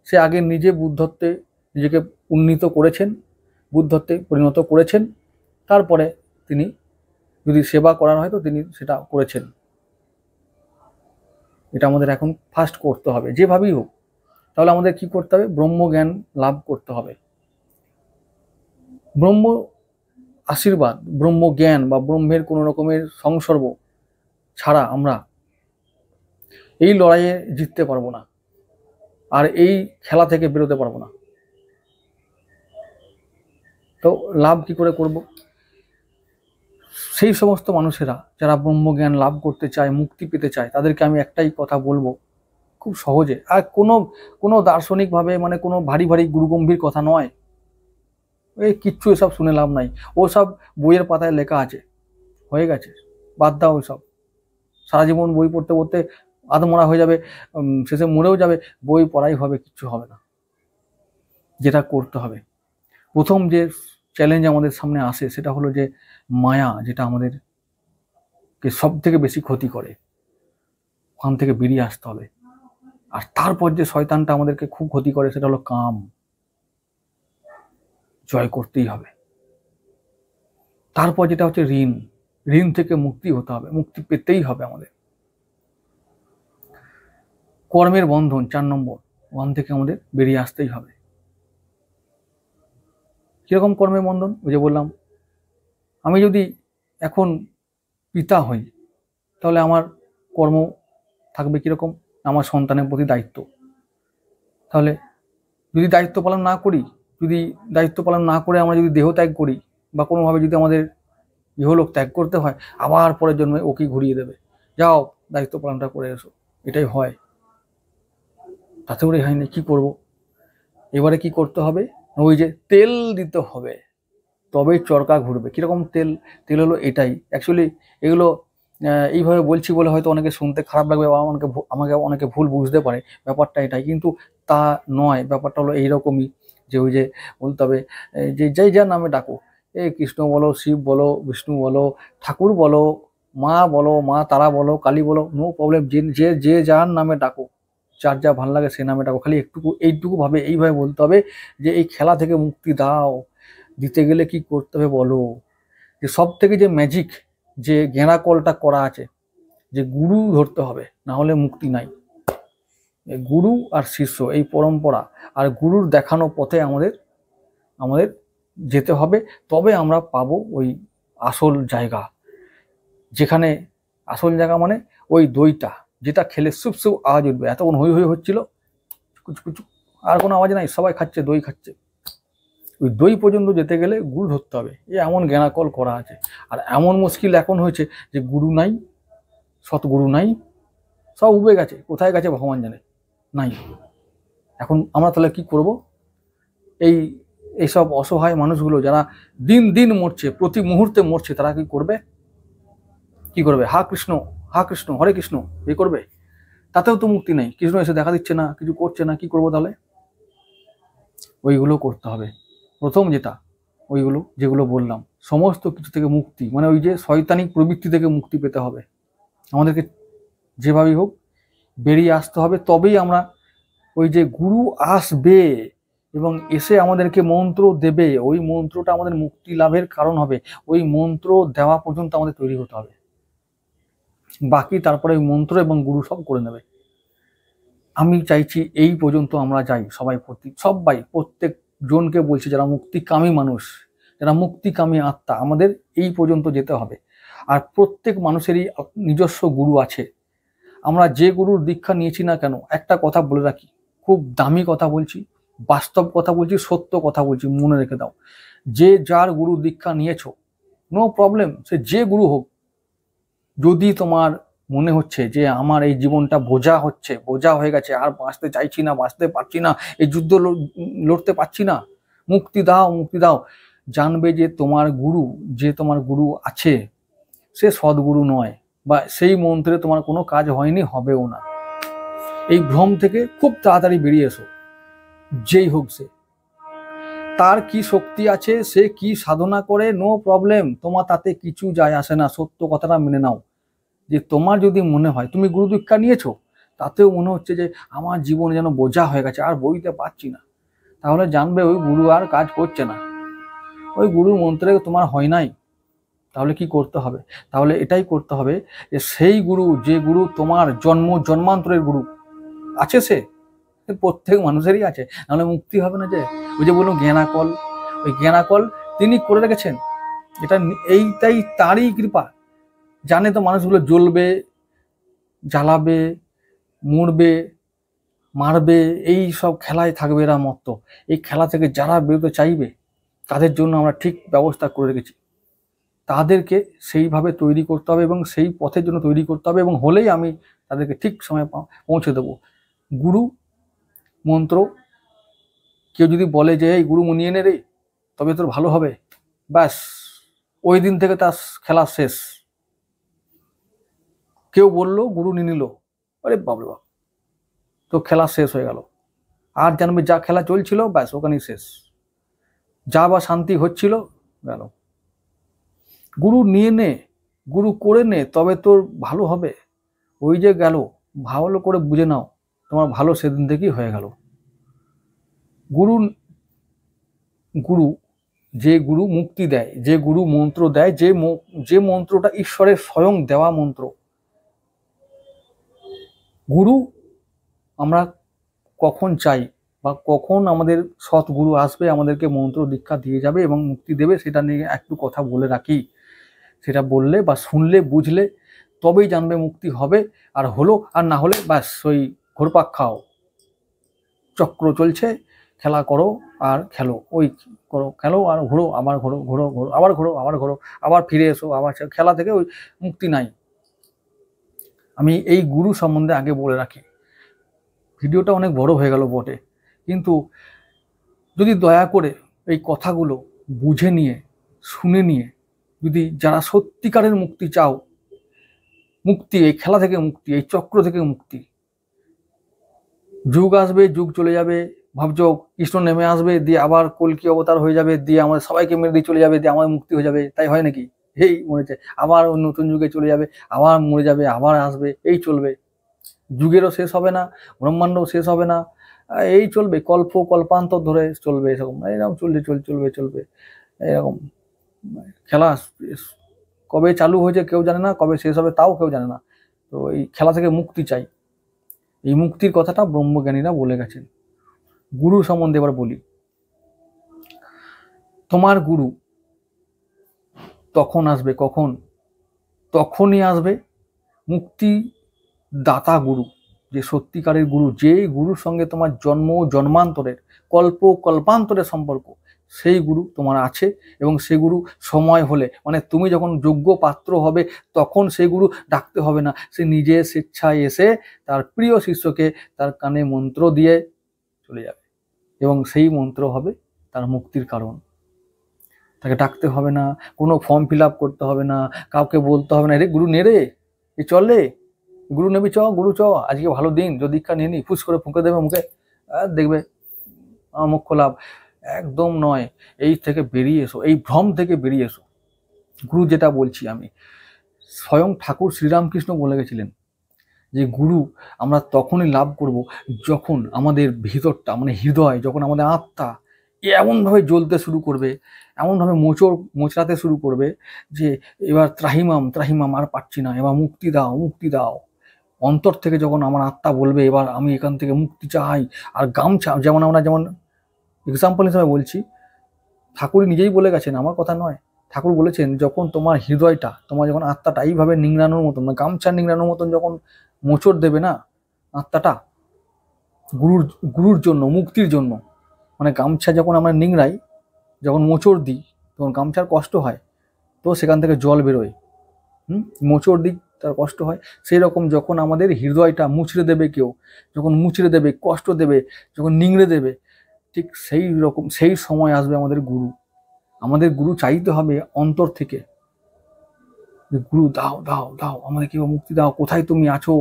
সে আগে নিজে বুদ্ধত্বে নিজেকে উন্নীত করেছেন, বুদ্ধত্বে পরিণত করেছেন, তারপরে তিনি যদি সেবা করার হয় তো তিনি সেটা করেছেন। এটা আমাদের এখন ফার্স্ট করতে হবে, যেভাবেই হোক। তাহলে আমাদের কি করতে হবে? ব্রহ্মজ্ঞান লাভ করতে হবে। ব্রহ্ম আশীর্বাদ, ব্রহ্মজ্ঞান বা ব্রহ্মের কোনো রকমের সংসর্গ ছাড়া আমরা এই লড়াইয়ে জিততে পারবো না, আর এই খেলা থেকে বেরোতে পারবো না। তো লাভ কি করে করব? সেই সমস্ত মানুষেরা যারা ব্রহ্মজ্ঞান লাভ করতে চায়, মুক্তি পেতে চায়, তাদেরকে আমি একটাই কথা বলবো, খুব সহজে, আর কোনো দার্শনিকভাবে, মানে কোনো ভারী ভারী গুরুগম্ভীর কথা নয়, এই কিচ্ছু এসব শুনে লাভ নাই। ওসব বইয়ের পাতায় লেখা আছে, হয়ে গেছে, বাদ দাও ওইসব। সারা জীবন বই পড়তে পড়তে আধমরা হয়ে যাবে, শেষে মরেও যাবে, বই পড়াই হবে, কিচ্ছু হবে না। যেটা করতে হবে, প্রথম যে চ্যালেঞ্জ আমাদের সামনে আসে সেটা হলো যে মায়া, যেটা আমাদেরকে সব থেকে বেশি ক্ষতি করে, ওখান থেকে বেরিয়ে আসতে হবে। আর তারপর যে শয়তানটা আমাদেরকে খুব ক্ষতি করে সেটা হলো কাম, জয় করতেই হবে। তারপর যেটা হচ্ছে ঋণ, ঋণ থেকে মুক্তি হতে হবে, মুক্তি পেতেই হবে আমাদের। কর্মের বন্ধন 4 নম্বর, ওখান থেকে আমাদের বেরিয়ে আসতেই হবে। কিরকম কর্মের বন্ধন? ওই যে বললাম, আমি যদি এখন পিতা হই তাহলে আমার কর্ম থাকবে কিরকম? আমার সন্তানের প্রতি দায়িত্ব। তাহলে যদি দায়িত্ব পালন না করে আমরা যদি দেহ ত্যাগ করি বা কোনোভাবে যদি আমাদের ইহলোক ত্যাগ করতে হয়, আবার পরের জন্মে ওকেই ঘুরিয়ে দেবে, যাও দায়িত্ব পালনটা করে এসো, এটাই হয়। তাতেও রেহাই নেই, কি করব? এবারে কি করতে হবে? ওই যে তেল দিতে হবে, তবেই চরকা ঘুরবে। কিরকম তেল? তেল হলো এটাই, অ্যাকচুয়ালি এগুলো এইভাবে বলছি বলে হয়তো অনেকে শুনতে খারাপ লাগবে বা আমাকে অনেকে ভুল বুঝতে পারে, ব্যাপারটা এটাই, কিন্তু তা নয়। ব্যাপারটা হলো এইরকমই যে ওই যে বলতে হবে যে যেই যার নামে ডাকো, কৃষ্ণ বলো, শিব বলো, বিষ্ণু বলো, ঠাকুর বলো, মা তারা বলো, কালী বলো, নো প্রবলেম, যে যার নামে ডাকো, যার যা ভালো লাগে সে নামে ডাকো। খালি এইটুকু ভাবে এইভাবে বলতে হবে যে এই খেলা থেকে মুক্তি দাও। দিতে গেলে কি করতে হবে বলো? যে সব থেকে যে ম্যাজিক, যে গেঁড়া কলটা করা আছে, যে গুরু ধরতে হবে, না হলে মুক্তি নাই। গুরু আর শিষ্য, এই পরম্পরা আর গুরুর দেখানো পথে আমাদের যেতে হবে, তবে আমরা পাবো ওই আসল জায়গা। যেখানে আসল জায়গা মানে ওই দইটা, যেটা খেলে সুপ সুপ আওয়াজ উঠবে। এতক্ষণ হই হই হচ্ছিল, কুচু আর কোনো আওয়াজ নাই, সবাই খাচ্ছে, দই খাচ্ছে। ওই দই পর্যন্ত যেতে গেলে গুরু ধরতে হবে। এমন জ্ঞানাকল করা আছে। আর এমন মুশকিল এখন হয়েছে যে গুরু নাই, সৎগুরু নাই, সব উবে গেছে। কোথায় গেছে ভগবান জানে, নাই। এখন আমরা তাহলে কি করব? এইসব অসহায় মানুষগুলো যারা দিন দিন মরছে, প্রতি মুহূর্তে মরছে, তারা কি করবে? হা কৃষ্ণ হরে কৃষ্ণ এই করবে? তাতেও তো মুক্তি নেই, কৃষ্ণ এসে দেখা দিচ্ছে না, কিছু করছে না, কি করবো তাহলে? ওইগুলো করতে হবে। প্রথম ওইগুলো যেগুলো বললাম, সমস্ত কিছু থেকে মুক্তি, মানে ওই যে শয়তানিক প্রবৃত্তি থেকে মুক্তি পেতে হবে আমাদেরকে। যেভাবেই হোক বেরিয়ে আসতে হবে, তবেই আমরা ওই যে গুরু আসবে এবং এসে আমাদেরকে মন্ত্র দেবে, ওই মন্ত্রটা আমাদের মুক্তি লাভের কারণ হবে। ওই মন্ত্র দেওয়া পর্যন্ত আমাদের তৈরি হতে হবে, বাকি তারপরে ওই মন্ত্র এবং গুরু সব করে নেবে। আমি চাইছি এই পর্যন্ত আমরা যাই, সবাই প্রত্যেক জনকে বলছি, যারা মুক্তিকামী মানুষ, যারা মুক্তিকামী আত্মা, আমাদের এই পর্যন্ত যেতে হবে। আর প্রত্যেক মানুষেরই নিজস্ব গুরু আছে। আমরা যে গুরুর দীক্ষা নিয়েছি না কেন, একটা কথা বলে রাখি, খুব দামি কথা বলছি, বাস্তব কথা বলছি, সত্য কথা বলছি, মনে রেখে দাও। যে যার গুরু দীক্ষা নিয়েছো, নো প্রবলেম, সে যে গুরু হোক, যদি তোমার মনে হচ্ছে যে আমার এই জীবনটা বোঝা হয়ে গেছে, আর বাঁচতে চাইছি না, বাঁচতে পারছি না, এই যুদ্ধ লড়তে পারছি না, মুক্তি দাও, জানবে যে তোমার গুরু আছে, সে সদ্গুরু নয়, বা সেই মন্ত্রে তোমার কোনো কাজ হয়নি, হবেও না। এই ভ্রম থেকে খুব তাড়াতাড়ি বেরিয়ে এসো। যেই হোক সে, তার কি শক্তি আছে, সে কি সাধনা করে, নো প্রবলেম, তোমার তাতে কিছু যায় আসে না। সত্য কথাটা মেনে নাও যে তোমার যদি মনে হয় তুমি গুরু দীক্ষা নিয়েছো, তাতেও মনে হচ্ছে যে আমার জীবন যেন বোঝা হয়ে গেছে, আর বইতে পারছি না, তাহলে জানবে ওই গুরু আর কাজ করছে না, ওই গুরু মন্ত্রে তোমার হয় নাই। তাহলে কি করতে হবে? তাহলে এটাই করতে হবে যে সেই গুরু, যে গুরু তোমার জন্মান্তরের গুরু আছে, সে প্রত্যেক মানুষেরই আছে, নাহলে মুক্তি হবে না। যে ওই যে বলুন জ্ঞানাকল, ওই জ্ঞানাকল তিনি করে রেখেছেন। এইটাই তারই কৃপা। জানে তো মানুষগুলো জ্বলবে, জ্বালাবে, মরবে, মারবে, এই সব খেলায় থাকবে এরা মত্ত। এই খেলা থেকে যারা বেরোতে চাইবে, তাদের জন্য আমরা ঠিক ব্যবস্থা করে রেখেছি। তাদেরকে সেইভাবে তৈরি করতে হবে এবং সেই পথের জন্য তৈরি করতে হবে, এবং হলেই আমি তাদেরকে ঠিক সময় পৌঁছে দেবো। গুরু মন্ত্র, কেউ যদি বলে যে এই গুরু মনিয়ে নে রে, তবে তোর ভালো হবে, ব্যাস ওই দিন থেকে তার খেলা শেষ। কেউ বললো গুরু নিয়ে নিল, আরে বাবরে বাপ, তো খেলা শেষ হয়ে গেল। আর জানবে যা খেলা চলছিল, ব্যাস ওখানেই শেষ। যা বা শান্তি হচ্ছিল গেল। গুরু নিয়ে নে, গুরু করে নে, তবে তোর ভালো হবে। ওই যে গেল, ভালো করে বুঝে নাও, তোমার ভালো সেদিন থেকেই হয়ে গেল। গুরু গুরু যে গুরু মুক্তি দেয়, যে গুরু মন্ত্র দেয়, যে মন্ত্রটা ঈশ্বরের স্বয়ং দেওয়া মন্ত্র, গুরু আমরা কখন চাই বা কখন আমাদের সৎ গুরু আসবে, আমাদেরকে মন্ত্র দীক্ষা দিয়ে যাবে এবং মুক্তি দেবে, সেটা নিয়ে একটু কথা বলে রাখি। সেটা বললে বা শুনলে বুঝলে তবেই জানবে মুক্তি হবে, আর হলো, আর না হলে ব্যাস ওই ঘোরপাক খাও, চক্র চলছে, খেলা করো আর খেলো, ওই করো খেলো আর ঘোরো, আবার ঘোরো ঘোরো ঘোরো, আবার ঘোরো আবার ঘোরো, আবার ফিরে এসো, আবার খেলা থেকে ওই মুক্তি নাই। আমি এই গুরু সম্বন্ধে আগে বলে রাখি। ভিডিওটা অনেক বড় হয়ে গেল বটে, কিন্তু যদি দয়া করে এই কথাগুলো বুঝে নিয়ে শুনে নিয়ে যদি যারা সত্যিকারের মুক্তি চাও, মুক্তি এই খেলা থেকে মুক্তি, এই চক্র থেকে মুক্তি, যুগ আসবে, যুগ চলে যাবে, ভাবছো কৃষ্ণ নেমে আসবে, দিয়ে আবার কলকি অবতার হয়ে যাবে, দিয়ে আমাদের সবাইকে মেরে দিয়ে চলে যাবে, দিয়ে আমাদের মুক্তি হয়ে যাবে, তাই হয় নাকি? এই মরেছে, আবার নতুন যুগে চলে যাবে, আবার মরে যাবে, আবার আসবে, এই চলবে। যুগেরও শেষ হবে না, ব্রহ্মাণ্ডও শেষ হবে না, এই চলবে, কল্প কল্পান্তর ধরে চলবে, এরকম এরকম চলবে এরকম খেলা। কবে চালু হয়েছে কেউ জানে না, কবে শেষ হবে তাও কেউ জানে না। তো এই খেলা থেকে মুক্তি চাই, এই মুক্তির কথাটা ব্রহ্মজ্ঞানীরা বলে গেছেন। গুরু সম্বন্ধে এবার বলি। তোমার গুরু তখন আসবে, কখন? তখনই আসবে মুক্তি দাতা গুরু, যে সত্যিকারের গুরু, যে গুরুর সঙ্গে তোমার জন্ম জন্মান্তরের কল্প কল্পান্তরের সম্পর্ক, সেই গুরু তোমার আছে। এবং সেই গুরু সময় হলে, মানে তুমি যখন যোগ্য পাত্র হবে, তখন সেই গুরু ডাকতে হবে না, সে নিজে স্বেচ্ছায় এসে তার প্রিয় শিষ্যকে তার কানে মন্ত্র দিয়ে চলে যাবে, এবং সেই মন্ত্র হবে তার মুক্তির কারণ। তাকে ডাকতে হবে না, কোনো ফর্ম ফিল আপ করতে হবে না, কাউকে বলতে হবে না রে গুরু নে রে, এ চলে গুরু নেবি, চ গুরু চ, আজকে ভালো দিন, যদি দীক্ষা নিয়ে নি, ফুস করে ফুঁকে দেবে মুখে, দেখবে আমার মুখ্য লাভ। একদম নয়, এই থেকে বেরিয়ে এসো, এই ভ্রম থেকে বেরিয়ে এসো। গুরু যেটা বলছি আমি, স্বয়ং ঠাকুর শ্রীরামকৃষ্ণ বলে গেছিলেন যে গুরু আমরা তখনই লাভ করব যখন আমাদের ভিতরটা, মানে হৃদয়, যখন আমাদের আত্মা এমনভাবে জ্বলতে শুরু করবে, এমনভাবে মোচড়াতে শুরু করবে যে এবার ত্রাহিমাম ত্রাহিমাম, আর পাচ্ছি না, এবার মুক্তি দাও মুক্তি দাও। অন্তর থেকে যখন আমার আত্মা বলবে এবার আমি এখান থেকে মুক্তি চাই, আর গামছা, যেমন আমরা, যেমন এক্সাম্পল হিসেবে বলছি, ঠাকুর নিজেই বলে গেছেন, আমার কথা নয়, ঠাকুর বলেছেন যখন তোমার হৃদয়টা, তোমার যখন আত্মাটা এইভাবে নিংড়ানোর মতন, মানে গামছা নিংড়ানোর মতন যখন মোচড় দেবে না আত্মাটা, গুরুর জন্য, মুক্তির জন্য, মানে গামছা যখন আমরা নিংড়াই, যখন মোচড় দিই, তখন গামছার কষ্ট হয়, তো সেখান থেকে জল বেরোয়, মোচড় দিই তার কষ্ট হয়। সেই রকম যখন আমাদের হৃদয়টা মুচড়ে দেবে কেউ, যখন মুচড়ে দেবে, কষ্ট দেবে, যখন নিংড়ে দেবে, ঠিক সেই রকম সেই সময় আসবে আমাদের গুরু। আমাদের গুরু চাইতে হবে অন্তর থেকে, যে গুরু দাও দাও দাও, আমাদের কেউ মুক্তি দাও, কোথায় তুমি আছো?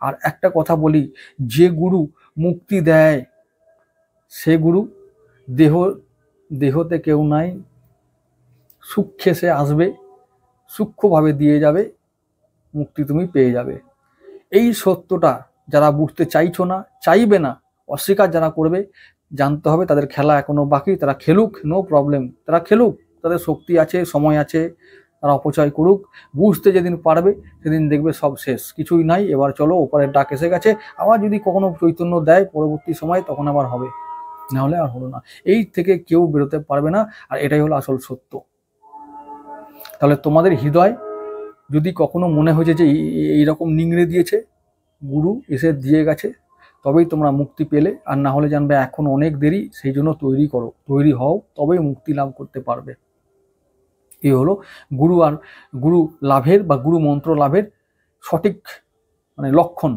আর একটা কথা বলি, যে গুরু মুক্তি দেয়, সে গুরু দেহতে কেউ নাই, সূক্ষ্মে সে আসবে, সূক্ষ্মভাবে দিয়ে যাবে, মুক্তি তুমি পেয়ে যাবে। এই সত্যটা যারা বুঝতে চাইছো না, চাইবে না, অস্বীকার যারা করবে, জানতে হবে তাদের খেলা এখনো বাকি, তারা খেলুক, নো প্রবলেম, তারা খেলুক, তাদের শক্তি আছে, সময় আছে, তারা অপচয় করুক। বুঝতে যেদিন পারবে সেদিন দেখবে সব শেষ, কিছুই নাই, এবার চলো ওপরের ডাক এসে গেছে, আবার যদি কখনো চৈতন্য দেয় পরবর্তী সময়, তখন আবার হবে, না হলে আর হলো না। এই থেকে কেউ বেরোতে পারবে না, আর এটাই হলো আসল সত্য। তাহলে তোমাদের হৃদয় যদি কখনো মনে হয়েছে যে এইরকম নিংড়ে দিয়েছে, গুরু এসে দিয়ে গেছে, তবেই তোমরা মুক্তি পেলে, আর না হলে জানবে এখন অনেক দেরি, সেই জন্য তৈরি করো, তৈরি হও, তবেই মুক্তি লাভ করতে পারবে। এই হলো গুরু আর গুরু লাভের বা গুরু মন্ত্র লাভের সঠিক মানে লক্ষণ।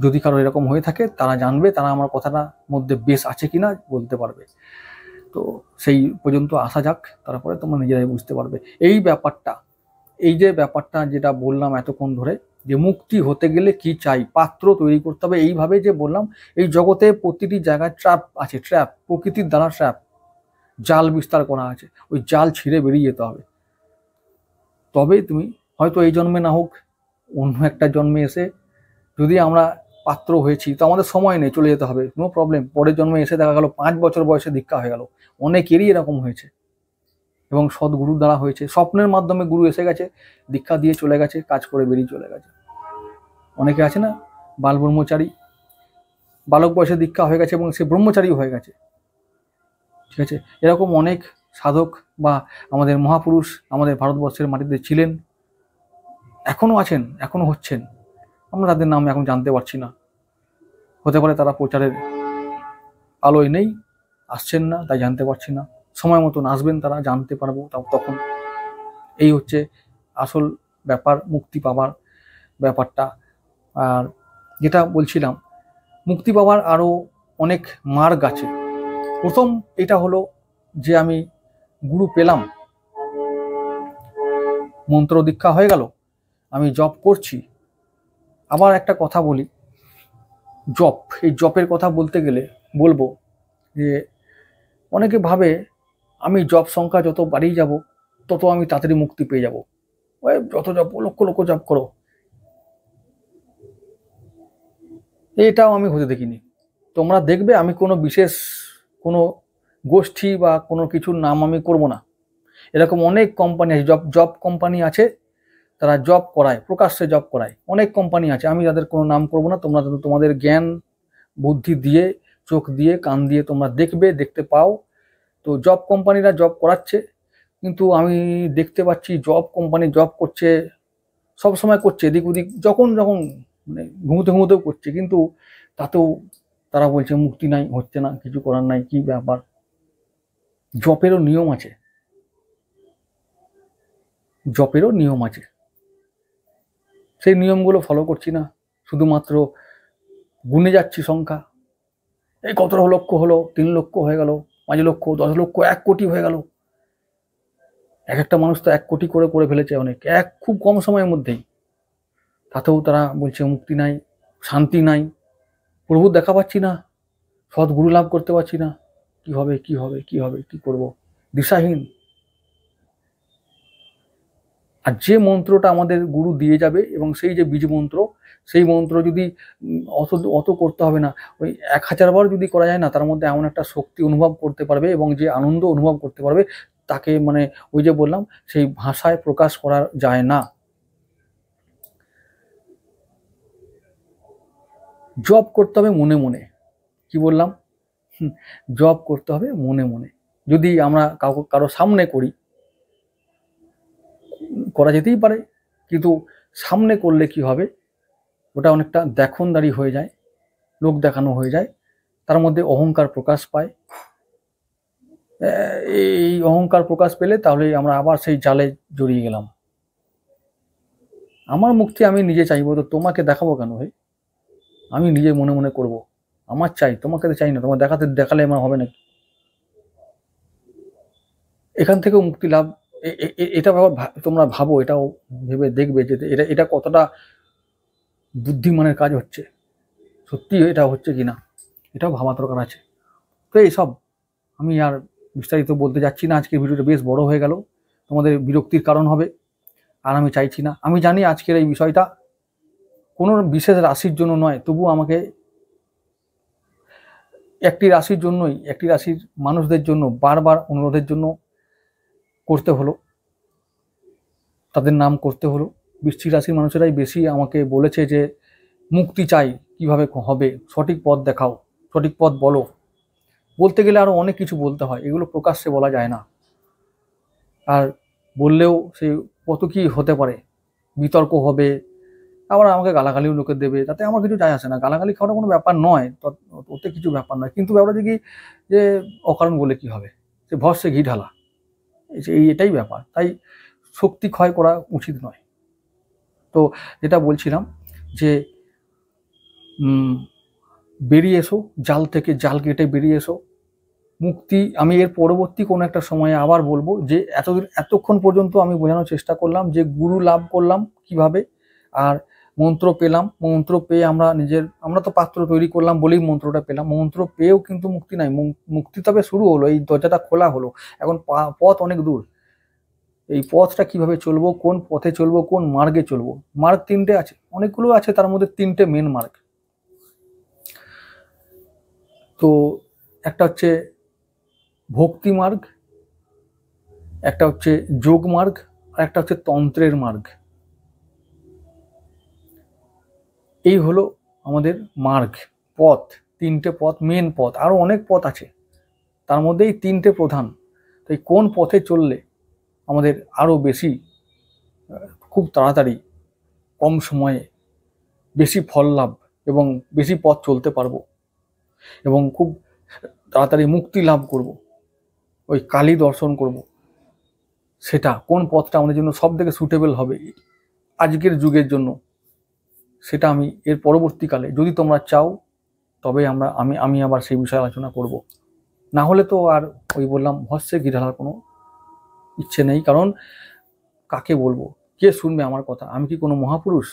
যদি কারো এরকম হয়ে থাকে তারা জানবে, তারা আমার কথাটা মধ্যে বেশ আছে কিনা বলতে পারবে। তো সেই পর্যন্ত আসা যাক, তারপরে তোমরা নিজেরাই বুঝতে পারবে এই ব্যাপারটা। এই যে ব্যাপারটা যেটা বললাম এতক্ষণ ধরে, যে মুক্তি হতে গেলে কি চাই, পাত্র তৈরি করতে হবে, এইভাবে যে বললাম, এই জগতে প্রতিটি জায়গায় ট্র্যাপ আছে, ট্র্যাপ, প্রকৃতির দ্বারা ট্র্যাপ। জাল বিস্তার করা আছে, ওই জাল ছিঁড়ে বেরিয়ে যেতে হবে। তবে তুমি হয়তো এই জন্মে না হোক অন্য একটা জন্মে এসে যদি আমরা পাত্র হয়েছি, তো আমাদের সময় নেই, চলে যেতে হবে, নো প্রবলেম। পরের জন্মে এসে দেখা গেল 5 বছর বয়সে দীক্ষা হয়ে গেল, অনেকেরই এরকম হয়েছে এবং সদ্গুরুর দ্বারা হয়েছে। স্বপ্নের মাধ্যমে গুরু এসে গেছে, দীক্ষা দিয়ে চলে গেছে, কাজ করে বেরিয়ে চলে গেছে। অনেকে আছে না বাল ব্রহ্মচারী, বালক বয়সে দীক্ষা হয়ে গেছে এবং সে ব্রহ্মচারী হয়ে গেছে, ঠিক আছে। এরকম অনেক সাধক বা আমাদের মহাপুরুষ আমাদের ভারতবর্ষের মাটিতে ছিলেন, এখনো আছেন, এখনো হচ্ছেন। আমরা তাদের নাম এখন জানতে পারছি না, হতে পারে তারা প্রচারের আলোয় নেই, আসছেন না, তাই জানতে পারছি না। সময় মতন আসবেন তারা, জানতে পারবো তখন। এই হচ্ছে আসল ব্যাপার, মুক্তি পাবার ব্যাপারটা। আর যেটা বলছিলাম, মুক্তি পাবার আরও অনেক মার্গ আছে। প্রথম এটা হলো যে আমি গুরু পেলাম, মন্ত্র দীক্ষা হয়ে গেল, আমি জপ করছি। আবার একটা কথা বলি, জপ, এই জপের কথা বলতে গেলে বলবো যে অনেকে ভাবে আমি জপ সংখ্যা যত বাড়িয়ে যাব তত আমি তাড়াতাড়ি মুক্তি পেয়ে যাব, ওই যত জপ, লক্ষ লক্ষ জপ করো, এটাও আমি হতে দেখিনি। তোমরা দেখবে আমি কোনো বিশেষ কোনো গোষ্ঠী বা কোনো কিছুর নাম আমি করব না। এরকম অনেক কোম্পানি আছে, জব কোম্পানি আছে, তারা জব করায়, প্রকাশ্যে জব করায়, অনেক কোম্পানি আছে, আমি তাদের কোনো নাম করব না। তোমরা তোমাদের জ্ঞান বুদ্ধি দিয়ে, চোখ দিয়ে, কান দিয়ে তোমরা দেখবে, দেখতে পাও। তো জব কোম্পানিরা জব করাচ্ছে, কিন্তু আমি দেখতে পাচ্ছি জব কোম্পানি জব করছে, সব সময় করছে, এদিক ওদিক, যখন যখন মানে ঘুমোতে ঘুমোতেও করছে, কিন্তু তাতেও তারা বলছে মুক্তি নাই, হচ্ছে না, কিছু করার নাই। কি ব্যাপার? জপেরও নিয়ম আছে, জপেরও নিয়ম আছে, সেই নিয়মগুলো ফলো করছি না, শুধুমাত্র গুনে যাচ্ছি সংখ্যা, এই কত লক্ষ হলো, 3 লক্ষ হয়ে গেল, 5 লক্ষ, 10 লক্ষ, 1 কোটি হয়ে গেল। এক একটা মানুষ তো 1 কোটি করে করে ফেলেছে অনেক, খুব কম সময়ের মধ্যেই। তাতেও তারা বলছে মুক্তি নাই, শান্তি নাই, প্রভুর দেখা পাচ্ছি না, সদ্গুরু লাভ করতে পারছি না, কি হবে কি হবে কি হবে, কি করব, দিশাহীন। আর যে মন্ত্রটা আমাদের গুরু দিয়ে যাবে এবং সেই যে বীজ মন্ত্র, সেই মন্ত্র যদি অত করতে হবে না, ওই 1000 বার যদি করা যায় না, তার মধ্যে এমন একটা শক্তি অনুভব করতে পারবে এবং যে আনন্দ অনুভব করতে পারবে, তাকে মানে ওই যে বললাম, সেই ভাষায় প্রকাশ করা যায় না। জব করতে হবে মনে মনে, কি বললাম, জব করতে হবে মনে মনে। যদি আমরা কারো সামনে করি, করা যেতেই পারে, কিন্তু সামনে করলে কি হবে, ওটা অনেকটা দেখনদারি হয়ে যায়, লোক দেখানো হয়ে যায়, তার মধ্যে অহংকার প্রকাশ পায়। এই অহংকার প্রকাশ পেলে তাহলে আমরা আবার সেই জালে জড়িয়ে গেলাম। আমার মুক্তি আমি নিজে চাইবো, তো তোমাকে দেখাবো কেন ভাই? আমি নিজে মনে মনে করব, আমার চাই, তোমাকে তো চাই না। তোমার দেখালে আমার হবে নাকি? এখান থেকেও মুক্তি লাভ, এটা তোমরা ভাবো, এটাও ভেবে দেখবে যে এটা কতটা বুদ্ধিমানের কাজ হচ্ছে, সত্যি এটা হচ্ছে কিনা, এটাও ভাবা দরকার আছে। তো এইসব আমি আর বিস্তারিত বলতে যাচ্ছি না, আজকের ভিডিওটা বেশ বড় হয়ে গেল, তোমাদের বিরক্তির কারণ হবে, আর আমি চাইছি না। আমি জানি আজকের এই বিষয়টা কোনো বিশেষ রাশির জন্য নয়, তবু আমাকে একটি রাশির জন্যই, একটি রাশির মানুষদের জন্য বারবার অনুরোধের জন্য করতে হলো, তাদের নাম করতে হলো। বৃশ্চিক রাশির মানুষেরাই বেশি আমাকে বলেছে যে মুক্তি চাই, কিভাবে হবে, সঠিক পথ দেখাও, সঠিক পথ বলো। বলতে গেলে আরও অনেক কিছু বলতে হয়, এগুলো প্রকাশ্যে বলা যায় না, আর বললেও সে কত কি হতে পারে, বিতর্ক হবে, আবার আমাকে গালাগালিও লোকে দেবে, তাতে আমার কিছু যায় আসে না। গালাগালি খাওয়াটা কোনো ব্যাপার নয়, ওতে কিছু ব্যাপার নয়, কিন্তু ব্যাপারটা কি যে অকারণ বলে কি হবে, সে ভরসে ঘি ঢালা, এটাই ব্যাপার। তাই শক্তি ক্ষয় করা উচিত নয়। তো যেটা বলছিলাম যে বেরিয়ে এসো, জাল থেকে জাল কেটে বেরিয়ে এসো, মুক্তি। আমি এর পরবর্তী কোনো একটা সময়ে আবার বলবো যে এতক্ষণ পর্যন্ত আমি বোঝানোর চেষ্টা করলাম যে গুরু লাভ করলাম কিভাবে, আর মন্ত্র পেলাম, মন্ত্র পেয়ে আমরা তো পাত্র তৈরি করলাম বলেই মন্ত্রটা পেলাম। মন্ত্র পেয়েও কিন্তু মুক্তি নাই, মুক্তি তবে শুরু হলো, এই দরজাটা খোলা হলো। এখন পথ অনেক দূর। এই পথটা কিভাবে চলবো, কোন পথে চলবো, কোন মার্গে চলবো? মার্গ 3টে আছে, অনেকগুলো আছে, তার মধ্যে 3টে মেন মার্গ। তো একটা হচ্ছে ভক্তি মার্গ, একটা হচ্ছে যোগ মার্গ, আর একটা হচ্ছে তন্ত্রের মার্গ। এই হলো আমাদের মার্গ, পথ। 3টে পথ, মেন পথ। আরো অনেক পথ আছে, তার মধ্যে এই 3টে প্রধান। তো এই কোন পথে চললে আমাদের আরো বেশি, খুব তাড়াতাড়ি, কম সময়ে বেশি ফল লাভ এবং বেশি পথ চলতে পারবো এবং খুব তাড়াতাড়ি মুক্তি লাভ করব, ওই কালী দর্শন করব, সেটা কোন পথটা আমাদের জন্য সব থেকে সুটেবল হবে আজকের যুগের জন্য, সেটা আমি এর পরবর্তীকালে, যদি তোমরা চাও, তবে আমি আবার সেই বিষয়ে আলোচনা করব। না হলে তো আর ওই বললাম ভস্যে ঘি ঢালার কোনো ইচ্ছে নেই। কারণ কাকে বলবো, কে শুনবে আমার কথা? আমি কি কোনো মহাপুরুষ,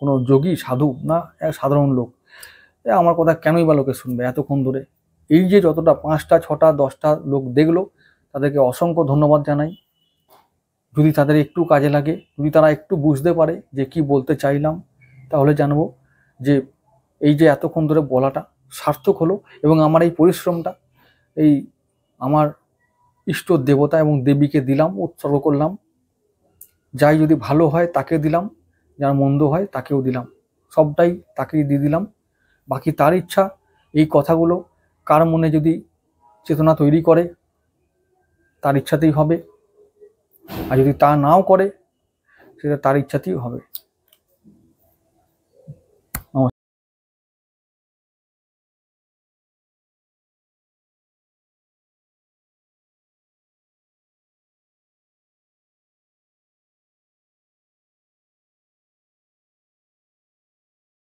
কোনো যোগী, সাধু? না, সাধারণ লোক। আমার কথা কেনই বা লোকে শুনবে এতক্ষণ ধরে? এই যে যতটা 5টা 6টা 10টা লোক দেখলো, তাদেরকে অসংখ্য ধন্যবাদ জানাই। যদি তাদের একটু কাজে লাগে, যদি তারা একটু বুঝতে পারে যে কি বলতে চাইলাম, তাহলে জানবো যে এই যে এতক্ষণ ধরে বলাটা সার্থক হলো এবং আমার এই পরিশ্রমটা এই আমার ইষ্ট দেবতা এবং দেবীকে দিলাম, উৎসর্গ করলাম। যাই যদি ভালো হয় তাকে দিলাম, যার মন্দ হয় তাকেও দিলাম, সবটাই তাকেই দিয়ে দিলাম। বাকি তার ইচ্ছা। এই কথাগুলো কার মনে যদি চেতনা তৈরি করে, তার ইচ্ছাতেই হবে, আর যদি তা নাও করে, সেটা তার ইচ্ছাতেই হবে।